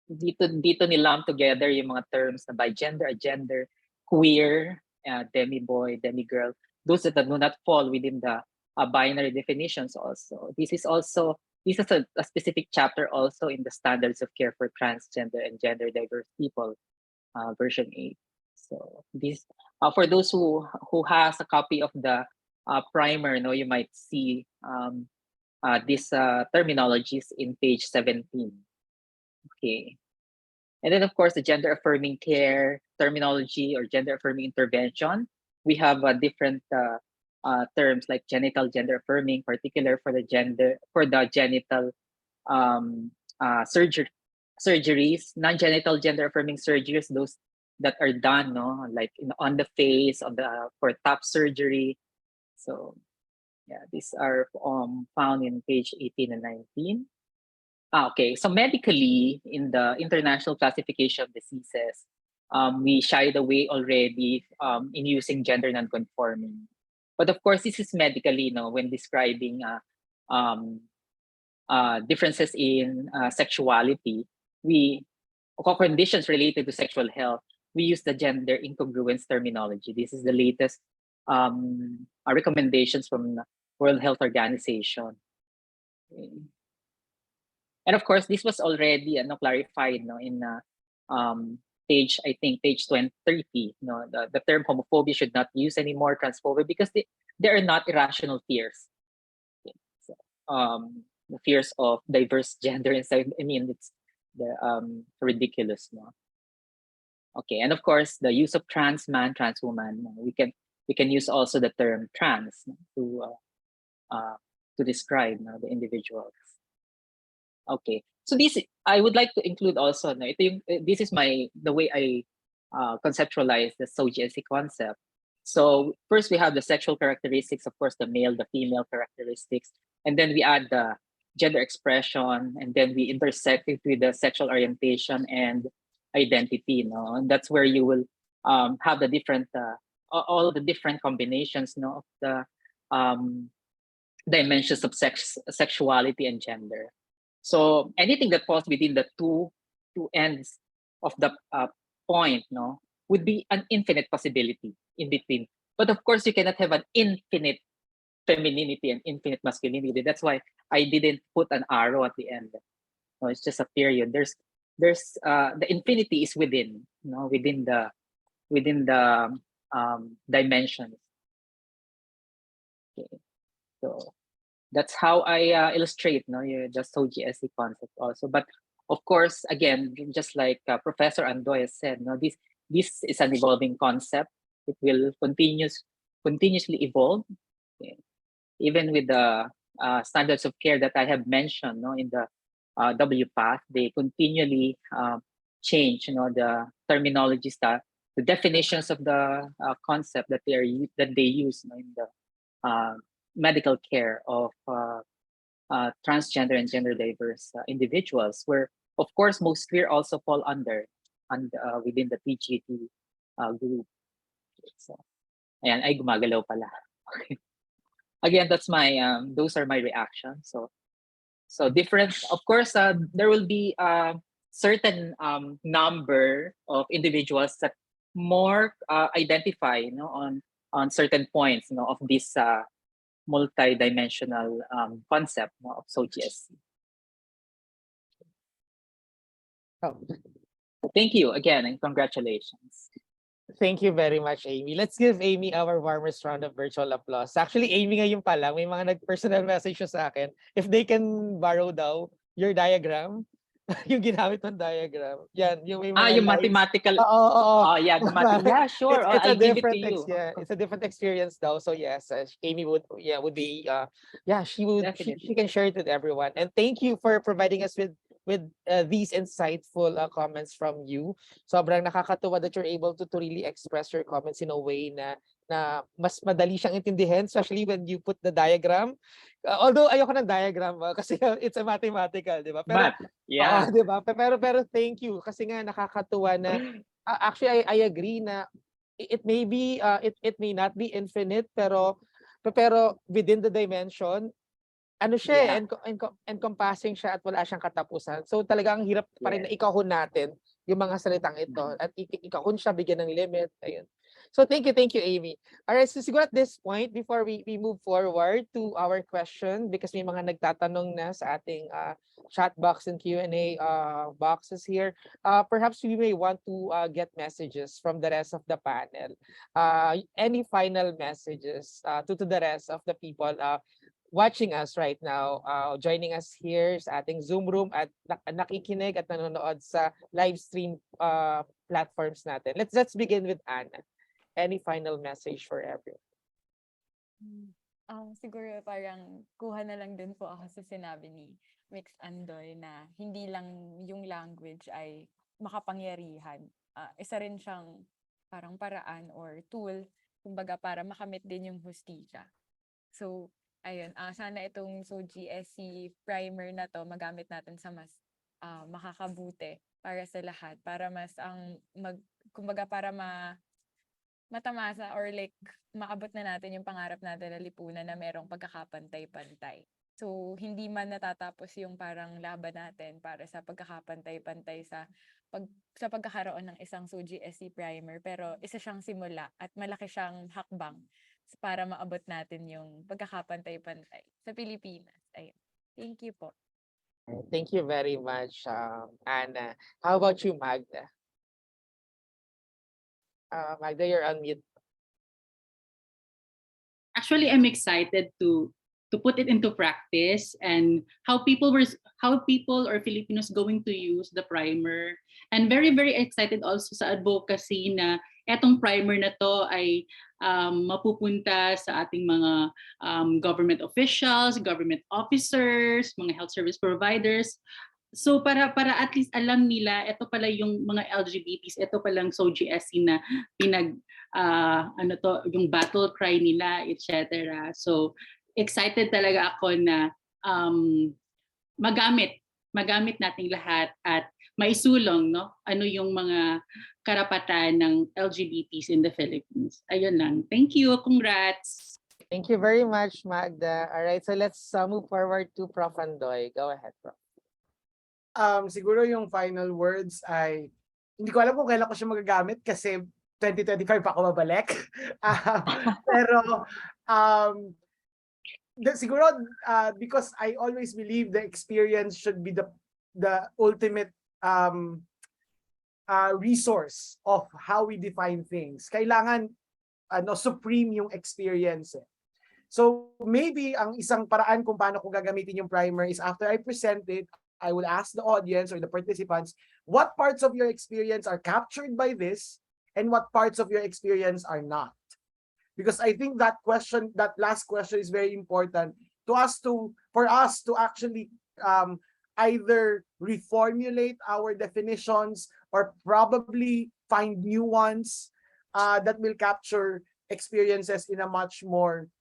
dito nilam together yung mga terms na bigender, agender, queer, demi-boy, demi-girl, those that do not fall within the binary definitions also. This is a specific chapter also in the standards of care for transgender and gender diverse people, version 8. So this, for those who has a copy of the primer, no, you might see these terminologies in page 17. Okay. And then, of course, the gender affirming care terminology or gender affirming intervention. We have different terms like genital gender affirming, particular for the genital surgeries, non-genital gender affirming surgeries, those that are done, no, like on the face, for top surgery. So yeah, these are found in page 18 and 19. Okay, so medically, in the International Classification of Diseases, we shied away already in using gender non-conforming. But of course, this is medically, when describing differences in sexuality, or conditions related to sexual health, we use the gender incongruence terminology. This is the latest recommendations from the World Health Organization. Okay. And of course, this was already clarified in page 30. The term homophobia should not use anymore, transphobia, because they are not irrational fears. Okay. So, the fears of diverse gender inside, it's ridiculous. No? Okay, and of course, the use of trans man, trans woman, we can use also the term trans to describe the individuals. Okay, so this I would like to include also. This is the way I conceptualize the SOGIESC concept. So first we have the sexual characteristics, of course, the male, the female characteristics, and then we add the gender expression, and then we intersect it with the sexual orientation and identity. And that's where you will have the different all the different combinations of the dimensions of sexuality and gender. So anything that falls within the two ends of the point, would be an infinite possibility in between. But of course, you cannot have an infinite femininity and infinite masculinity. That's why I didn't put an arrow at the end. No, it's just a period. There's the infinity is within the dimensions. Okay. So that's how I illustrate the SOGIESC concept also. But of course, again, just like Professor Andoy has said, this is an evolving concept. It will continuously evolve. Okay. Even with the standards of care that I have mentioned in the WPATH, they continually change the terminologies, the definitions of the concept that they use in the medical care of transgender and gender diverse individuals, where of course most queer also fall under and within the TGT group. So, ayan, ay gumagalaw pala. Okay. Again, that's my those are my reactions. So different. Of course, there will be a certain number of individuals that more identify, on certain points, of this multi-dimensional concept, of SOGIESC. Oh, Thank you again and congratulations. thank you very much, Amy. Let's give Amy our warmest round of virtual applause. Actually, Amy ngayon pa lang, may mga nag-personal message siya sa akin. If they can borrow daw your diagram, yung ginamit ng diagram. Yan, yung may mga Yung lines. mathematical. Oo, oo. Oh yeah, the yeah, sure. It's a I'll give it to different you. it's a different experience though. So yes, Amy would be she would she Definitely. can share it with everyone. And thank you for providing us with these insightful comments from you. Sobrang nakakatuwa that you're able to really express your comments in a way na mas madali siyang intindihin, especially when you put the diagram. Although ayoko ng diagram kasi it's a mathematical, di ba? Pero yeah. di ba? Pero thank you kasi nga nakakatuwa na actually I agree na it may be it may not be infinite pero within the dimension ano siya encompassing siya at wala siyang katapusan. So talagang hirap pa rin na ikahon natin yung mga salitang ito at ikahon siya bigyan ng limit. Ayun. So thank you, Amy. All right, so siguro at this point, before we move forward to our question, because may mga nagtatanong na sa ating chat box and Q&A boxes here, perhaps we may want to get messages from the rest of the panel. Any final messages to the rest of the people watching us right now, joining us here sa ating Zoom room at nakikinig at nanonood sa live stream platforms natin. Let's begin with Anna. Any final message for everyone? Siguro parang kuha na lang din po ako sa sinabi ni Mix Andoy na hindi lang yung language ay makapangyarihan. Isa rin siyang parang paraan or tool, kumbaga para makamit din yung hustisya. So, ayun, sana itong SOGIESC primer na to magamit natin sa mas makakabuti para sa lahat, para mas kumbaga para matamasa or like maabot na natin yung pangarap natin na lipunan na merong pagkakapantay-pantay. So, hindi man natatapos yung parang laban natin para sa pagkakapantay-pantay sa pagkakaroon ng isang SOGIESC primer, pero isa siyang simula at malaki siyang hakbang para maabot natin yung pagkakapantay-pantay sa Pilipinas. Ayun. Thank you po. Thank you very much, Anna. How about you, Magda? Magda, you're on mute. Actually, I'm excited to put it into practice and how people or Filipinos going to use the primer, and very very excited also sa advocacy na etong primer na to ay mapupunta sa ating mga government officials, government officers, mga health service providers. So para at least alam nila ito pala yung mga LGBTs, ito palang SOGIESC na yung battle cry nila, etc. So excited talaga ako na magamit nating lahat at maisulong ano yung mga karapatan ng LGBTs in the Philippines. Ayun lang. Thank you. Congrats. Thank you very much, Magda. All right, so let's move forward to Prof. Andoy. Go ahead, Prof. Siguro yung final words ay hindi ko alam kung kailan ko siya magagamit kasi 2025 pa ako mabalik. Pero siguro because I always believe the experience should be the ultimate resource of how we define things. Kailangan supreme yung experience. So maybe ang isang paraan kung paano ko gagamitin yung primer is after I present it, I will ask the audience or the participants what parts of your experience are captured by this and what parts of your experience are not. Because I think that last question is very important for us to actually either reformulate our definitions or probably find new ones that will capture experiences in a much more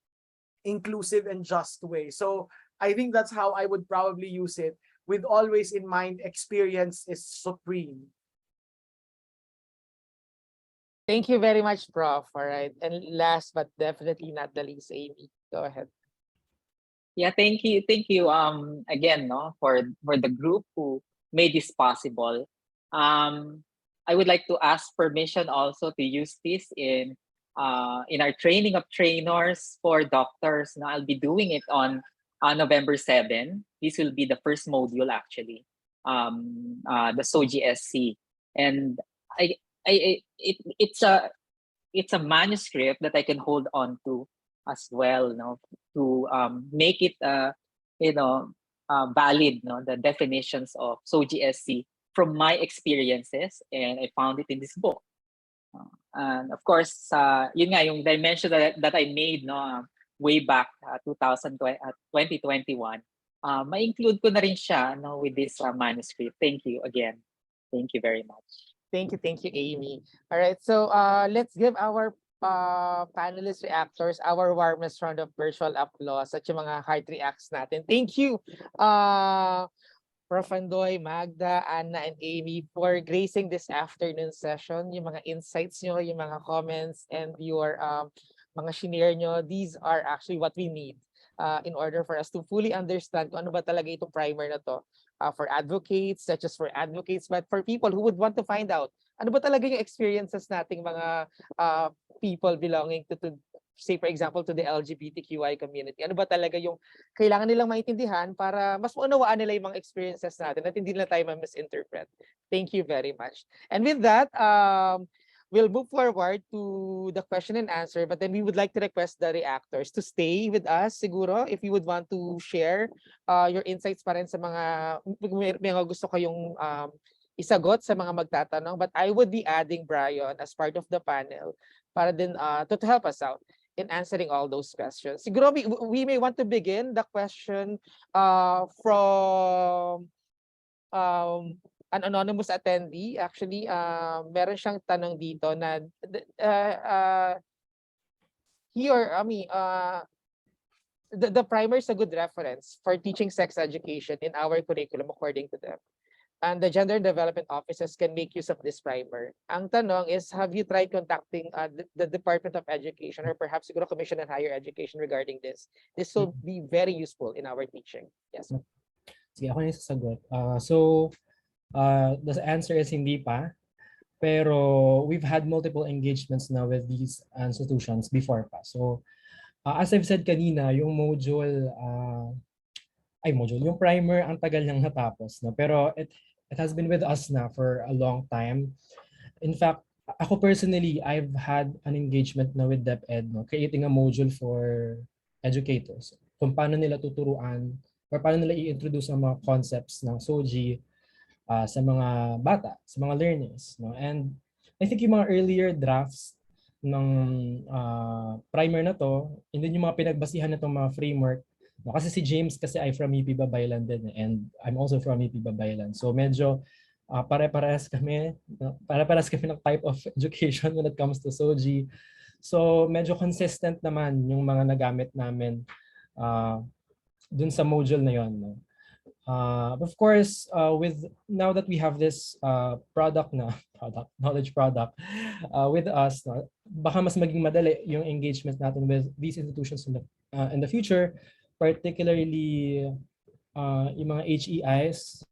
inclusive and just way. So I think that's how I would probably use it, with always in mind experience is supreme. Thank you very much, Prof. All right. And last but definitely not the least, Amy. Go ahead. Yeah, thank you. Thank you again no for the group who made this possible. I would like to ask permission also to use this in our training of trainers for doctors. Now I'll be doing it on November 7. This will be the first module actually. The SOGIESC. And it's a manuscript that I can hold on to as well, no, to make it valid, no, the definitions of SOGIESC from my experiences, and I found it in this book. And of course, yun nga yung dimension that I made, no, way back 2021. Ma-include ko na rin siya, no, with this manuscript. Thank you again. Thank you very much. Thank you, Amy. All right, so let's give our panelist reactors our warmest round of virtual applause at yung mga heart reacts natin. Thank you, Prof. Andoy, Magda, Anna, and Amy for gracing this afternoon session. Yung mga insights nyo, yung mga comments, and your mga shinare nyo, these are actually what we need in order for us to fully understand kung ano ba talaga itong primer na to. For advocates, not just for advocates, but for people who would want to find out ano ba talaga yung experiences nating mga people belonging to say for example to the LGBTQI community. Ano ba talaga yung kailangan nilang maintindihan para mas maunawaan nila yung mga experiences natin at hindi nila tayo ma-misinterpret. Thank you very much. And with that, we'll move forward to the question and answer, but then we would like to request the reactors to stay with us siguro if you would want to share your insights pa rin sa mga gusto kayong isagot sa mga magtatanong. But I would be adding Brian as part of the panel para din to help us out in answering all those questions. Siguro we may want to begin the question from an anonymous attendee. Actually, meron siyang tanong dito na the primer is a good reference for teaching sex education in our curriculum according to them. And the gender development offices can make use of this primer. Ang tanong is, have you tried contacting the Department of Education or perhaps siguro Commission on Higher Education regarding this? This will be very useful in our teaching. Yes. Sige, ako na yung sasagot. The answer is hindi pa. Pero we've had multiple engagements now with these institutions before pa. So as I've said kanina, yung yung primer ang tagal niyang natapos, no? Pero it has been with us na for a long time. In fact, ako personally, I've had an engagement na with DepEd, no, creating a module for educators. Kung paano nila tuturuan or paano nila i-introduce ang mga concepts ng SOGI sa mga bata, sa mga learners, no? And I think yung mga earlier drafts ng primer na to, and then yung mga pinagbasihan na itong mga framework, no? Kasi si James kasi ay from UP Babaylan din, and I'm also from UP Babaylan. So medyo pare-parehas kami ng type of education when it comes to SOGI. So medyo consistent naman yung mga nagamit namin dun sa module na yon, no? Of course, with now that we have this knowledge product with us, baka mas maging madali yung engagement natin with these institutions in the future, particularly yung mga HEIs,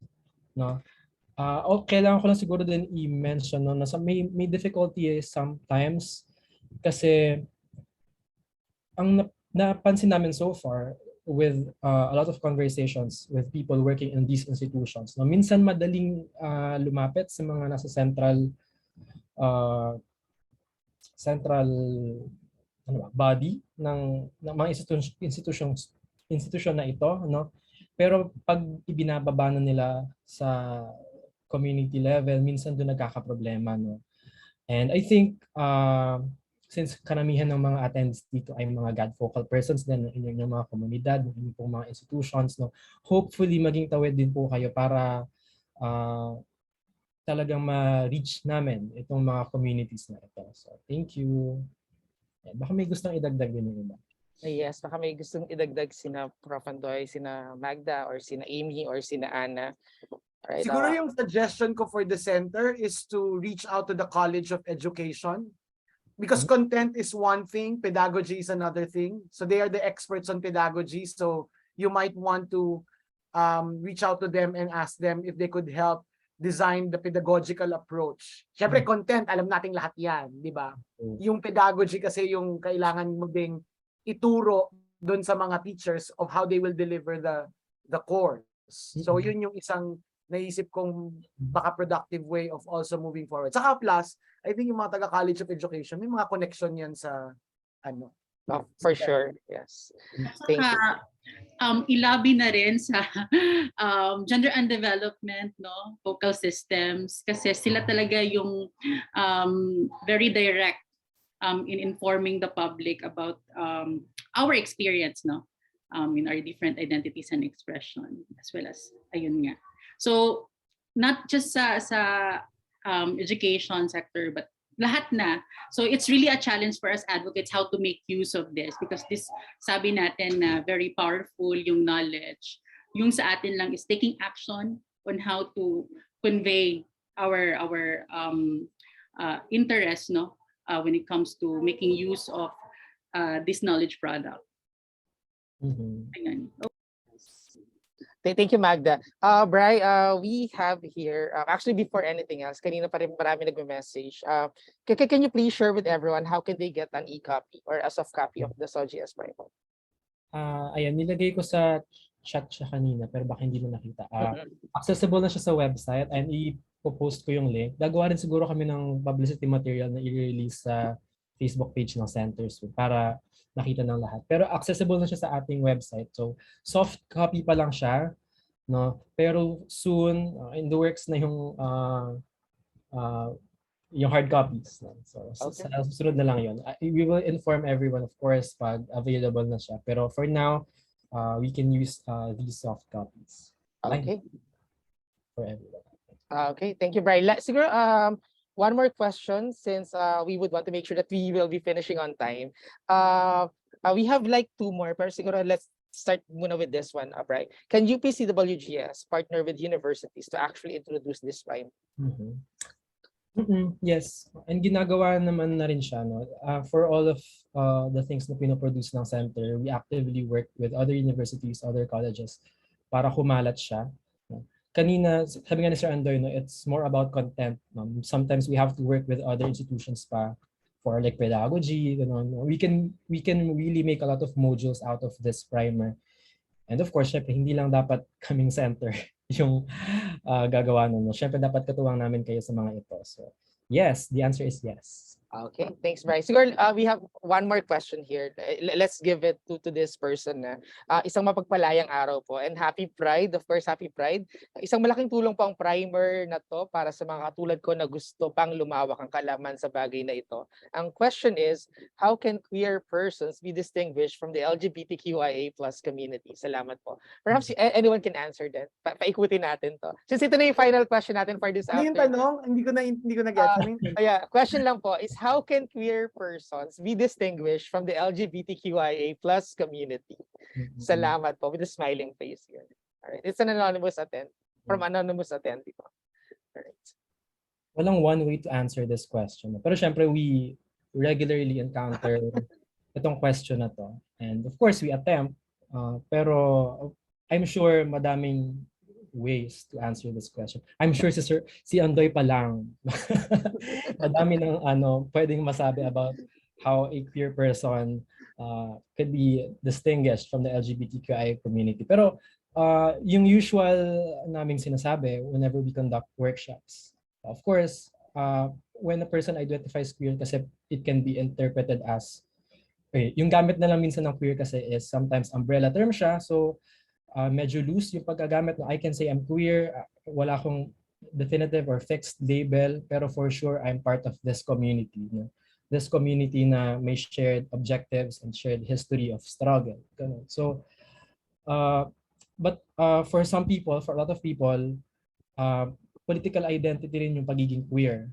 no? Kailangan ko lang siguro din i-mention, no, na may difficulty sometimes kasi ang napansin namin so far with a lot of conversations with people working in these institutions, no, minsan madaling lumapit sa mga nasa central body ng mga institution na ito, no? Pero pag ibinababa na nila sa community level, minsan doon nagkakaproblema, no? And I think since karamihan ng mga attendees dito ay mga God focal persons din ng inyong mga komunidad, ng inyong pong mga institutions, no, hopefully maging tawid din po kayo para talagang ma-reach namin itong mga communities na ito. So thank you. Baka may gustong idagdag din yung iba. Yes, baka may gustong idagdag sina Prof. Andoy, sina Magda, or sina Amy, or sina Ana. Right, Siguro yung suggestion ko for the center is to reach out to the College of Education, because content is one thing, pedagogy is another thing. So they are the experts on pedagogy. So you might want to reach out to them and ask them if they could help design the pedagogical approach. Siyempre, content, alam nating lahat yan, di ba? Yung pedagogy kasi yung kailangan mo ding ituro doon sa mga teachers of how they will deliver the course. So yun yung isang naisip kong baka productive way of also moving forward. Saka plus, I think yung mga taga-College of Education, may mga connection yan sa ano. for sure, yes. Thank you. Ilabi na rin sa gender and development, no, vocal systems, kasi sila talaga yung very direct in informing the public about our experience, no, in our different identities and expression, as well as ayun nga. So not just sa education sector, but lahat na. So it's really a challenge for us advocates how to make use of this, because this, sabi natin na very powerful yung knowledge. Yung sa atin lang is taking action on how to convey our interest, no, when it comes to making use of this knowledge product. Ayun. Thank you, Magda. Bri, we have here, actually before anything else, kanina pa rin marami nagme-message. Can you please share with everyone how can they get an e-copy or a soft copy of the SOGIESC Primer? Ayan, nilagay ko sa chat siya kanina pero baka hindi mo nakita. Accessible na siya sa website and i-post ko yung link. Gagawa rin siguro kami ng publicity material na i-release sa Facebook page ng Centers para nakita ng lahat. Pero accessible na siya sa ating website. So soft copy pa lang siya, no? Pero soon in the works na yung hard copies. No? So Okay. sa susunod na lang 'yon. We will inform everyone of course pag available na siya. Pero for now, we can use these soft copies. Okay. For everyone. Okay, thank you, Bri. Siguro, one more question, since we would want to make sure that we will be finishing on time. We have like two more, pero siguro let's start muna with this one, Bri. Can UPCWGS partner with universities to actually introduce this prime? Yes, and ginagawa naman na rin siya, no? For all of the things na pinoproduce ng center, we actively work with other universities, other colleges para kumalat siya. No? Kanina, sabi nga ni Sir Andoy, no, it's more about content. No? Sometimes we have to work with other institutions pa for like pedagogy. We can really make a lot of modules out of this primer. And of course, syempre, hindi lang dapat kaming center yung gagawa nun. Syempre, dapat katuwang namin kayo sa mga ito. So, yes, the answer is yes. Okay, thanks, Bryce. Siguro, we have one more question here. Let's give it to this person na isang mapagpalayang araw po and happy Pride, of course, happy Pride. Isang malaking tulong po ang primer na to para sa mga katulad ko na gusto pang lumawak ang kalaman sa bagay na ito. Ang question is, how can queer persons be distinguished from the LGBTQIA+ community? Salamat po. Perhaps anyone can answer that. Paikutin natin to. Since ito na yung final question natin for this Ano yung afternoon. tanong? Hindi ko na-get. Yeah, question lang po is, how can queer persons be distinguished from the LGBTQIA+ community? Salamat po, with a smiling face here. All right, it's an anonymous from anonymous attendee po. All right. Walang one way to answer this question. Pero syempre, we regularly encounter itong question na to. And of course, we attempt. Pero I'm sure madaming ways to answer this question. I'm sure si Andoy pa lang. Madami ng pwedeng masabi about how a queer person could be distinguished from the LGBTQI community. Pero yung usual naming sinasabi whenever we conduct workshops, of course, when a person identifies queer kasi it can be interpreted as, yung gamit na lang minsan ng queer kasi is sometimes umbrella term siya. So medyo loose yung paggagamit. I can say I'm queer, wala akong definitive or fixed label, pero for sure I'm part of this community. No? This community na may shared objectives and shared history of struggle. So, but for some people, for a lot of people, political identity rin yung pagiging queer.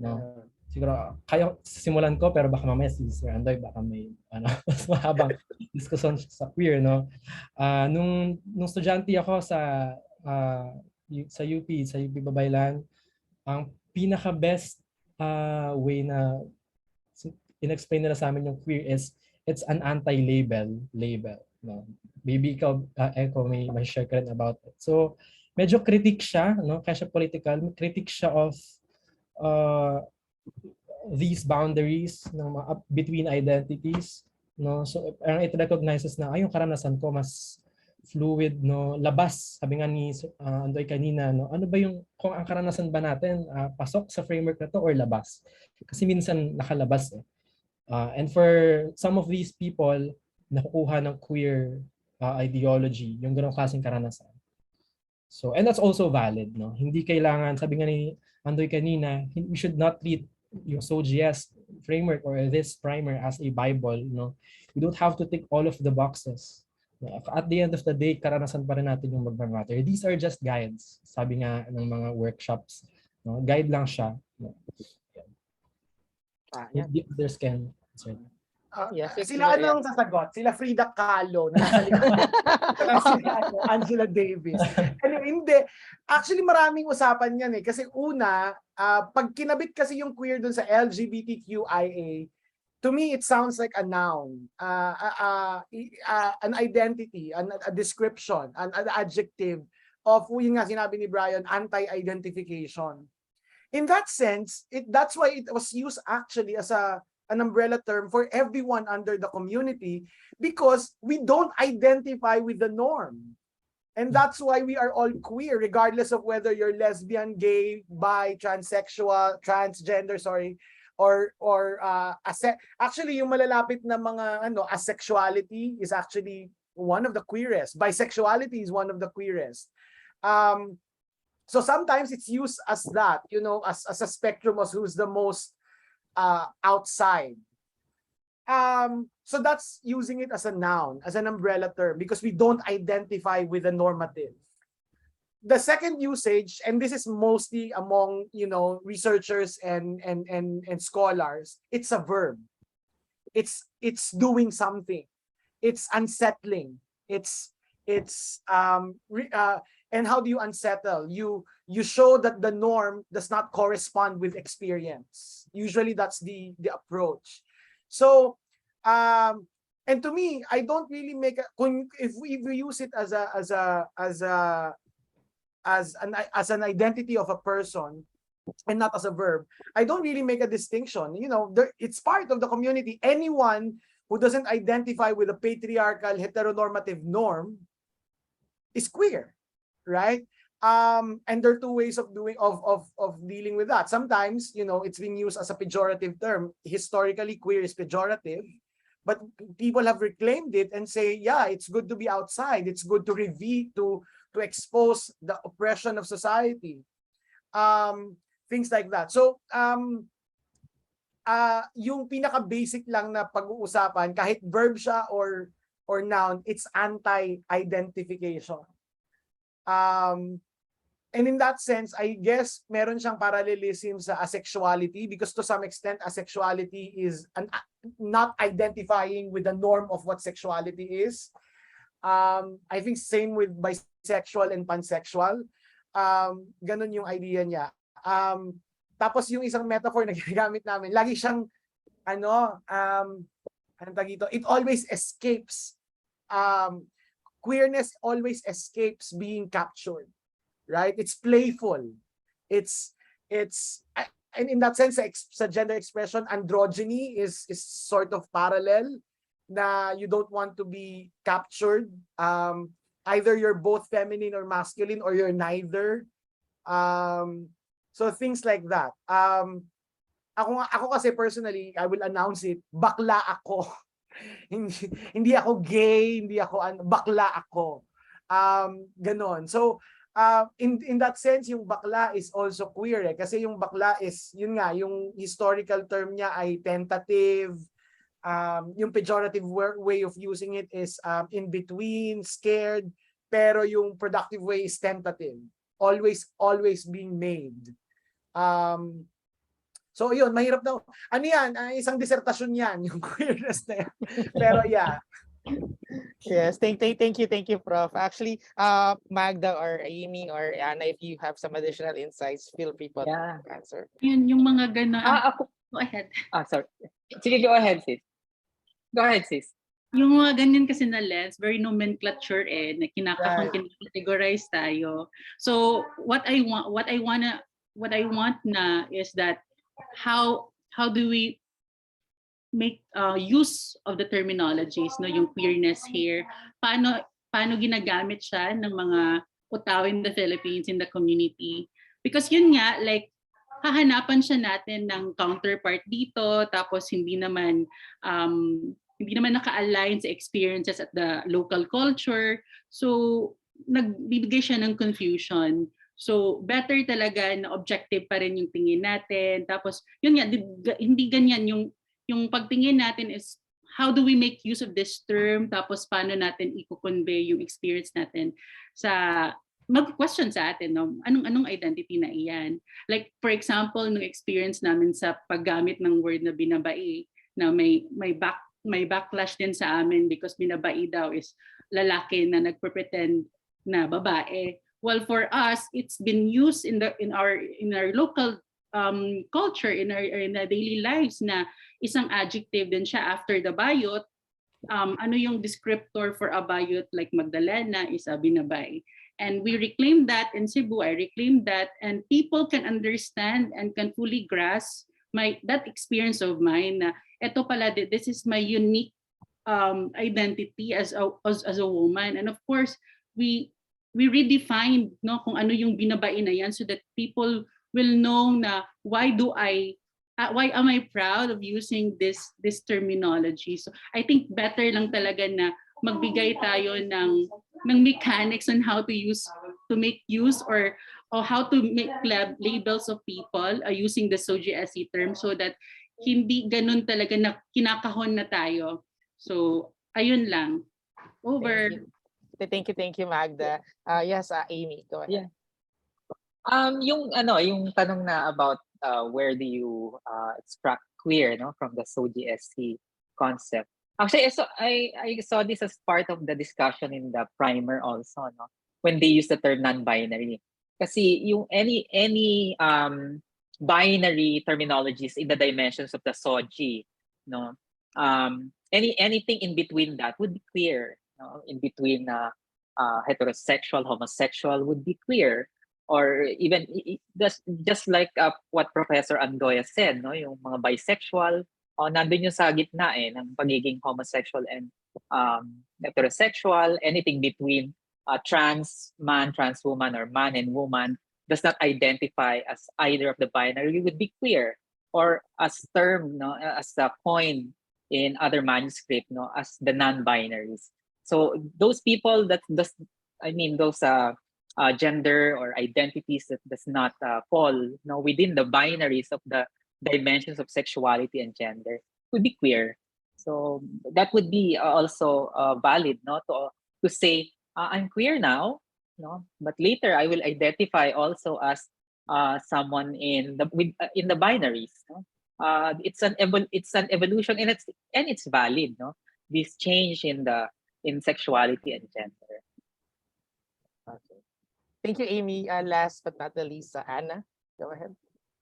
No? siguro kaya simulan ko pero baka mamaya si Sir Andoy baka may mas mahabang diskusyon sa queer, no. Nung estudyante ako sa UP Babaylan, ang pinaka best way na inexplain nila sa amin yung queer is it's an label, no. Maybe ikaw Echo may share ka rin about it. So medyo critic siya, no, kaya siya political, critic siya of uh, these boundaries ng between identities, no. So parang it recognizes na yung karanasan ko mas fluid, no, labas, sabi nga ni Andoy kanina, no, ano ba yung kung ang karanasan ba natin pasok sa framework na to or labas, kasi minsan nakalabas eh. And for some of these people nakukuha ng queer ideology yung ganong klaseng karanasan. So, and that's also valid, no? Hindi kailangan, sabi nga ni Andoy kanina, we should not treat yung SOGIESC framework or this primer as a Bible, no? We don't have to tick all of the boxes. At the end of the day, karanasan pa rin natin yung mag-matter. These are just guides, sabi nga ng mga workshops, no? Guide lang siya. No? The others can answer. Yes, Sila ang sasagot? Sila Frida Kahlo na nasa likod. Sila Angela Davis. Anyway, hindi. Actually, maraming usapan yan eh. Kasi una, pag kinabit kasi yung queer dun sa LGBTQIA, to me, it sounds like a noun, an identity, a description, an adjective of, yung nga sinabi ni Brian, anti-identification. In that sense, that's why it was used actually as an umbrella term for everyone under the community, because we don't identify with the norm. And that's why we are all queer, regardless of whether you're lesbian, gay, bi, transsexual, transgender, or actually yung malalapit na mga asexuality is actually one of the queerest. Bisexuality is one of the queerest. So sometimes it's used as that, as a spectrum of who's the most outside. So that's using it as a noun, as an umbrella term, because we don't identify with the normative. The second usage, and this is mostly among researchers and scholars, it's a verb. It's doing something. It's unsettling. And how do you unsettle? You show that the norm does not correspond with experience. Usually that's the approach. So and to me, I don't really make if we use it as an identity of a person and not as a verb, I don't really make a distinction. It's part of the community. Anyone who doesn't identify with a patriarchal heteronormative norm is queer, right? And there are two ways of dealing with that. Sometimes, it's been used as a pejorative term. Historically, queer is pejorative, but people have reclaimed it and say, yeah, it's good to be outside. It's good to reveal, to expose the oppression of society. Things like that. So, yung pinaka-basic lang na pag-uusapan, kahit verb siya or noun, it's anti-identification. And in that sense, I guess meron siyang parallelism sa asexuality, because to some extent, asexuality is not identifying with the norm of what sexuality is. I think same with bisexual and pansexual. Ganun yung idea niya. Tapos yung isang metaphor na ginagamit namin, lagi siyang it always escapes. Queerness always escapes being captured. Right? It's playful. And in that sense, sa gender expression, androgyny is sort of parallel, na you don't want to be captured. Either you're both feminine or masculine, or you're neither. So things like that. Ako kasi personally, I will announce it, bakla ako. hindi ako gay, hindi ako bakla ako. Ganon. So in that sense, yung bakla is also queer kasi yung bakla is, yun nga, yung historical term niya ay tentative. Yung pejorative way of using it is in between, scared, pero yung productive way is tentative, always being made. So yun, mahirap daw. Ano yan? Isang disertasyon yan, yung queerness na yan. Pero yeah. Yes, thank you, Prof. Actually, Magda or Amy or Anna, if you have some additional insights, feel free po Yeah. to answer. Yun, yung mga gano'n. Ako. Go ahead. Sorry. Sige, go ahead, sis. Go ahead, sis. Yung mga ganyan kasi na lens, very nomenclature na Right. categorize tayo. So what I want na is that how do we make use of the terminologies, no, yung queerness here, paano ginagamit siya ng mga tao in the Philippines, in the community, because yun nga, like hahanapan siya natin ng counterpart dito, tapos hindi naman naka-align sa experiences at the local culture, so nagbibigay siya ng confusion. So better talaga na objective pa rin yung tingin natin, tapos yun nga, hindi ganyan yung pagtingin natin is how do we make use of this term, tapos paano natin i-convey yung experience natin sa mag-question sa atin, no? Anong identity na iyan? Like for example, nung experience namin sa paggamit ng word na binabai, na may backlash din sa amin because binabai daw is lalaki na nagpre-pretend na babae. Well, for us, it's been used in our local culture, in our daily lives, na isang adjective din siya after the bayot. Ano yung descriptor for a bayot, like Magdalena is a binabay. And we reclaim that in Cebu. I reclaim that, and people can understand and can fully grasp that experience of mine. Na eto pala, this is my unique identity as a woman. And of course, we redefined, no, kung ano yung binabain na yan, so that people will know na why am I proud of using this terminology. So I think better lang talaga na magbigay tayo ng mechanics on how to make use or how to make labels of people using the SOGIESC term, so that hindi ganun talaga na kinakahon na tayo. So ayun lang. Over. Thank you, Magda. Yes, Amy, go ahead. Yeah. Yung tanong na about where do you extract queer, no, from the SOGIESC concept. Actually, so I saw this as part of the discussion in the primer also, no, when they use the term non-binary. Kasi yung any binary terminologies in the dimensions of the SOGI, no, anything in between that would be queer, no? In between heterosexual, homosexual would be queer. Or even just like what Professor Andoya said, no, yung mga bisexual, nandun yung sa gitna ng pagiging homosexual and heterosexual. Anything between trans man, trans woman, or man and woman does not identify as either of the binary would be queer, or as term, no, as a coin in other manuscript, no, as the non-binaries. So those people those gender or identities that does not fall, no, within the binaries of the dimensions of sexuality and gender would be queer. So that would be also valid, no, to say I'm queer now, no, but later I will identify also as someone in the binaries, no? It's an evolution, and it's valid, no, this change in sexuality and gender. Okay. Thank you, Amy. Last but not the least, Anna, go ahead.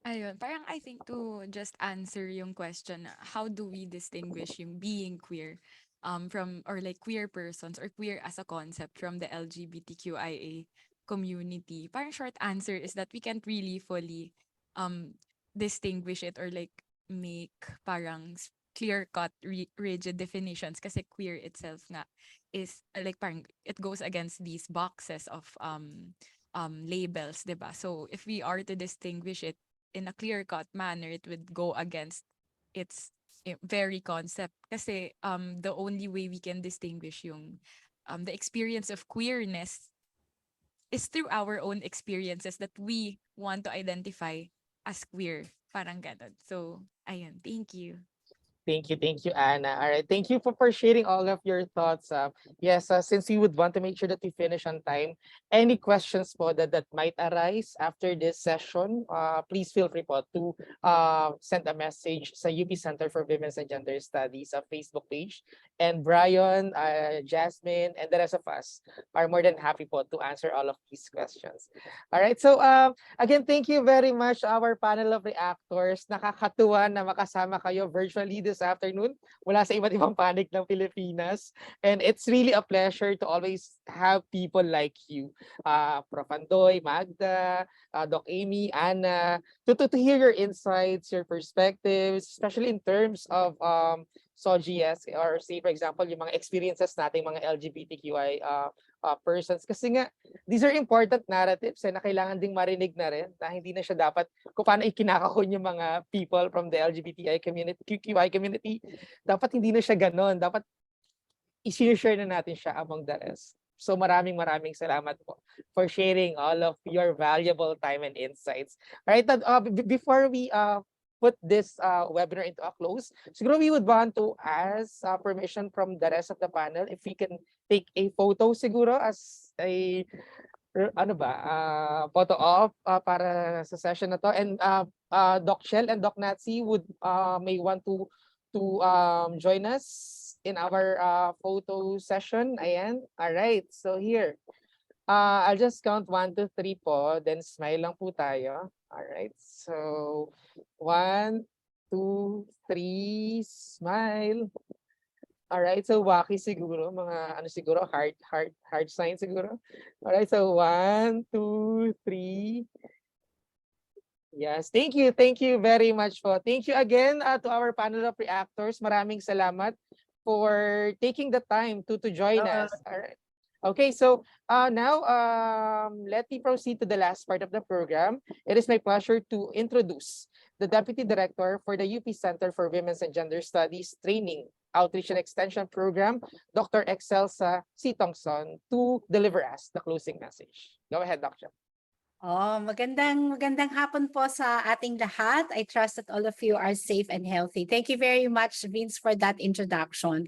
Ayun, parang I think to just answer yung question, how do we distinguish yung being queer from, or like queer persons or queer as a concept from the LGBTQIA community? Parang short answer is that we can't really fully distinguish it or like make parang clear-cut, rigid definitions, kasi queer itself nga is like parang it goes against these boxes of labels, 'di ba? So if we are to distinguish it in a clear-cut manner, it would go against its very concept. Kasi the only way we can distinguish yung the experience of queerness is through our own experiences that we want to identify as queer. Parang ganun. So, ayun. Thank you. Thank you, Anna. All right, thank you for sharing all of your thoughts. Yes, since we would want to make sure that we finish on time, any questions po that might arise after this session, please feel free po to send a message sa UP Center for Women's and Gender Studies Facebook page. And Brian, Jasmine, and the rest of us are more than happy po to answer all of these questions. All right, so again, thank you very much our panel of reactors. Nakakatuwa na makasama kayo virtually this afternoon mula sa iba't ibang panig ng Pilipinas. And it's really a pleasure to always have people like you, Prof. Andoy, Magda, Doc Amy, Anna, to hear your insights, your perspectives, especially in terms of SOGIESC, or say for example, yung mga experiences nating mga LGBTQI persons. Kasi nga, these are important narratives na kailangan ding marinig na rin, na hindi na siya dapat kung paano ikinakahon yung mga people from the LGBTI community, QI community. Dapat hindi na siya ganon. Dapat i-share na natin siya among the rest. So maraming salamat po for sharing all of your valuable time and insights. All right, before we put this webinar into a close, siguro we would want to ask permission from the rest of the panel if we can take a photo siguro as a photo op para sa session na to. And Doc Shell and Doc Natsi would may want to join us in our photo session. Ayan. All right. So here, I'll just count 1, 2, 3 po. Then smile lang po tayo. All right. So 1, 2, 3, smile. All right. So waki siguro, mga siguro heart sign siguro. All right. So 1, 2, 3. Yes, thank you very much po. Thank you again to our panel of reactors. Maraming salamat for taking the time to join us. All right. Okay, so now let me proceed to the last part of the program. It is my pleasure to introduce the Deputy Director for the UP Center for Women's and Gender Studies Training, Outreach and Extension Program, Dr. Excelsa C. Thompson, to deliver us the closing message. Go ahead, Dr. Magandang hapon po sa ating lahat. I trust that all of you are safe and healthy. Thank you very much, Vince, for that introduction.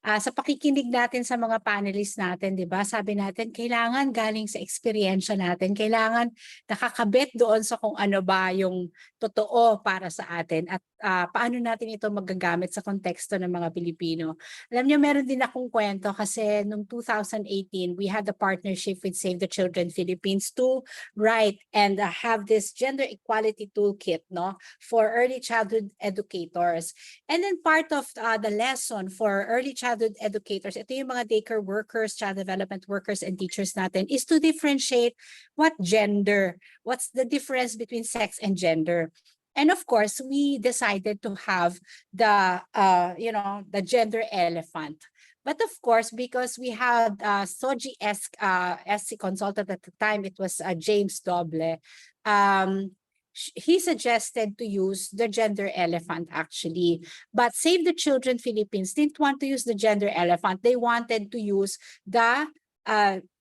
Sa pakikinig natin sa mga panelists natin, di ba? Sabi natin, kailangan galing sa experience natin. Kailangan nakakabit doon sa kung ano ba yung totoo para sa atin at paano natin ito magagamit sa konteksto ng mga Pilipino. Alam niyo, meron din akong kwento kasi noong 2018, we had a partnership with Save the Children Philippines to write and have this gender equality toolkit, no, for early childhood educators. And then part of the lesson for early childhood educators, ito yung mga daycare workers, child development workers, and teachers natin, is to differentiate what's the difference between sex and gender. And of course, we decided to have the gender elephant. But of course, because we had SOGIESC SC consultant at the time, it was James Doble. He suggested to use the gender elephant actually. But Save the Children Philippines didn't want to use the gender elephant. They wanted to use the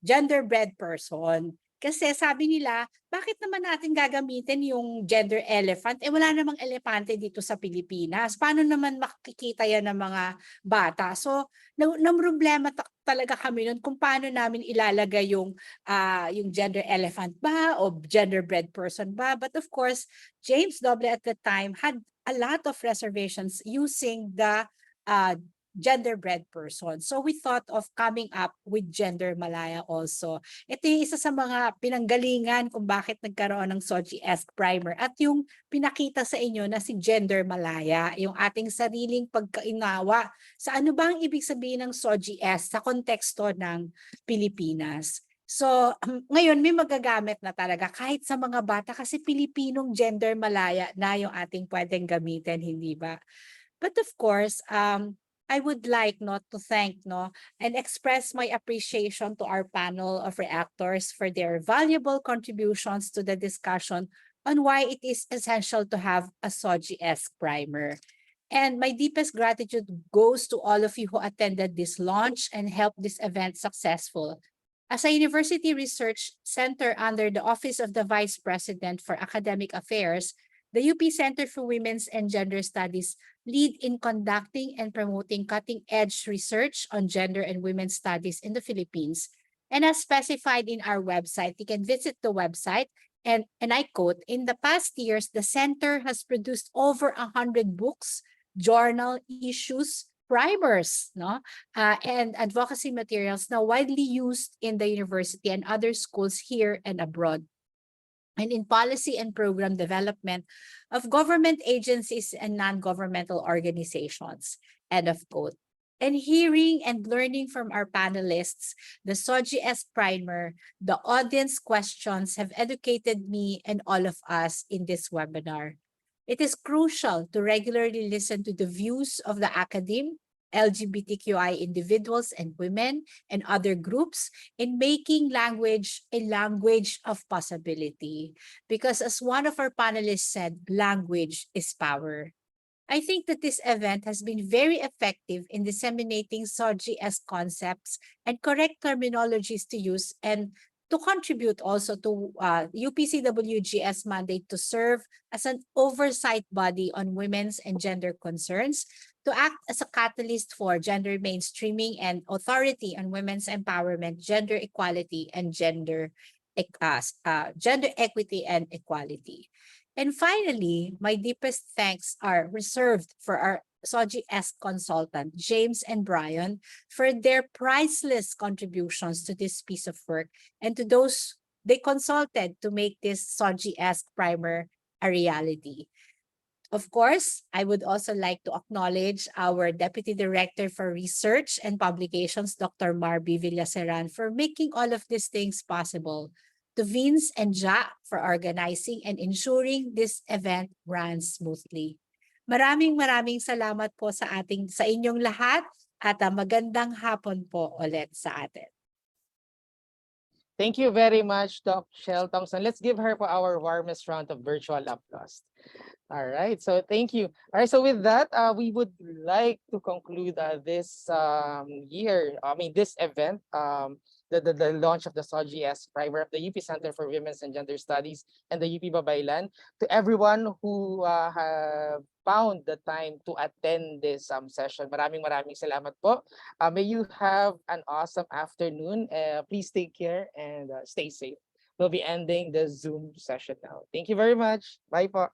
genderbread person. Kasi sabi nila, bakit naman natin gagamitin yung gender elephant? Wala namang elepante dito sa Pilipinas. Paano naman makikita yan ng mga bata? So, problema talaga kami nun kung paano namin ilalagay yung gender elephant ba o genderbread person ba. But of course, James Doble at the time had a lot of reservations using the genderbread person. So we thought of coming up with Gender Malaya also. Ito yung isa sa mga pinanggalingan kung bakit nagkaroon ng SOGIESC Primer at yung pinakita sa inyo na si Gender Malaya, yung ating sariling pagkainawa sa ano ba ang ibig sabihin ng SOGIESC sa konteksto ng Pilipinas. So ngayon may magagamit na talaga kahit sa mga bata kasi Pilipinong Gender Malaya na yung ating pwedeng gamitin, hindi ba? But of course, I would like to thank and express my appreciation to our panel of reactors for their valuable contributions to the discussion on why it is essential to have a SOGIESC primer. And my deepest gratitude goes to all of you who attended this launch and helped this event successful. As a university research center under the Office of the Vice President for Academic Affairs, The UP Center for Women's and Gender Studies lead in conducting and promoting cutting-edge research on gender and women's studies in the Philippines. And as specified in our website, you can visit the website, and I quote, "In the past years, the center has produced over 100 books, journal issues, primers, no, and advocacy materials now widely used in the university and other schools here and abroad, and in policy and program development of government agencies and non-governmental organizations." End of quote. And hearing and learning from our panelists, the SOGIESC Primer, the audience questions have educated me and all of us in this webinar. It is crucial to regularly listen to the views of the academe, LGBTQI individuals and women, and other groups in making language a language of possibility. Because as one of our panelists said, language is power. I think that this event has been very effective in disseminating SOGIESC concepts and correct terminologies to use, and to contribute also to UPCWG's mandate to serve as an oversight body on women's and gender concerns, to act as a catalyst for gender mainstreaming and authority on women's empowerment, gender equality, and gender equity and equality. And finally, my deepest thanks are reserved for our SOGIESC consultant, James and Brian, for their priceless contributions to this piece of work and to those they consulted to make this SOGIESC Primer a reality. Of course, I would also like to acknowledge our Deputy Director for Research and Publications, Dr. Marby Villaseran, for making all of these things possible. To Vince and Ja for organizing and ensuring this event runs smoothly. Maraming salamat po sa inyong lahat, at magandang hapon po ulit sa atin. Thank you very much, Doc Shell Thompson. Let's give her for our warmest round of virtual applause. All right, so thank you. All right, so with that, we would like to conclude this this event, the launch of the SOGIESC Primer of the UP Center for Women's and Gender Studies and the UP Babaylan. To everyone who have found the time to attend this session, maraming salamat po. May you have an awesome afternoon. Please take care and stay safe. We'll be ending the Zoom session now. Thank you very much. Bye po.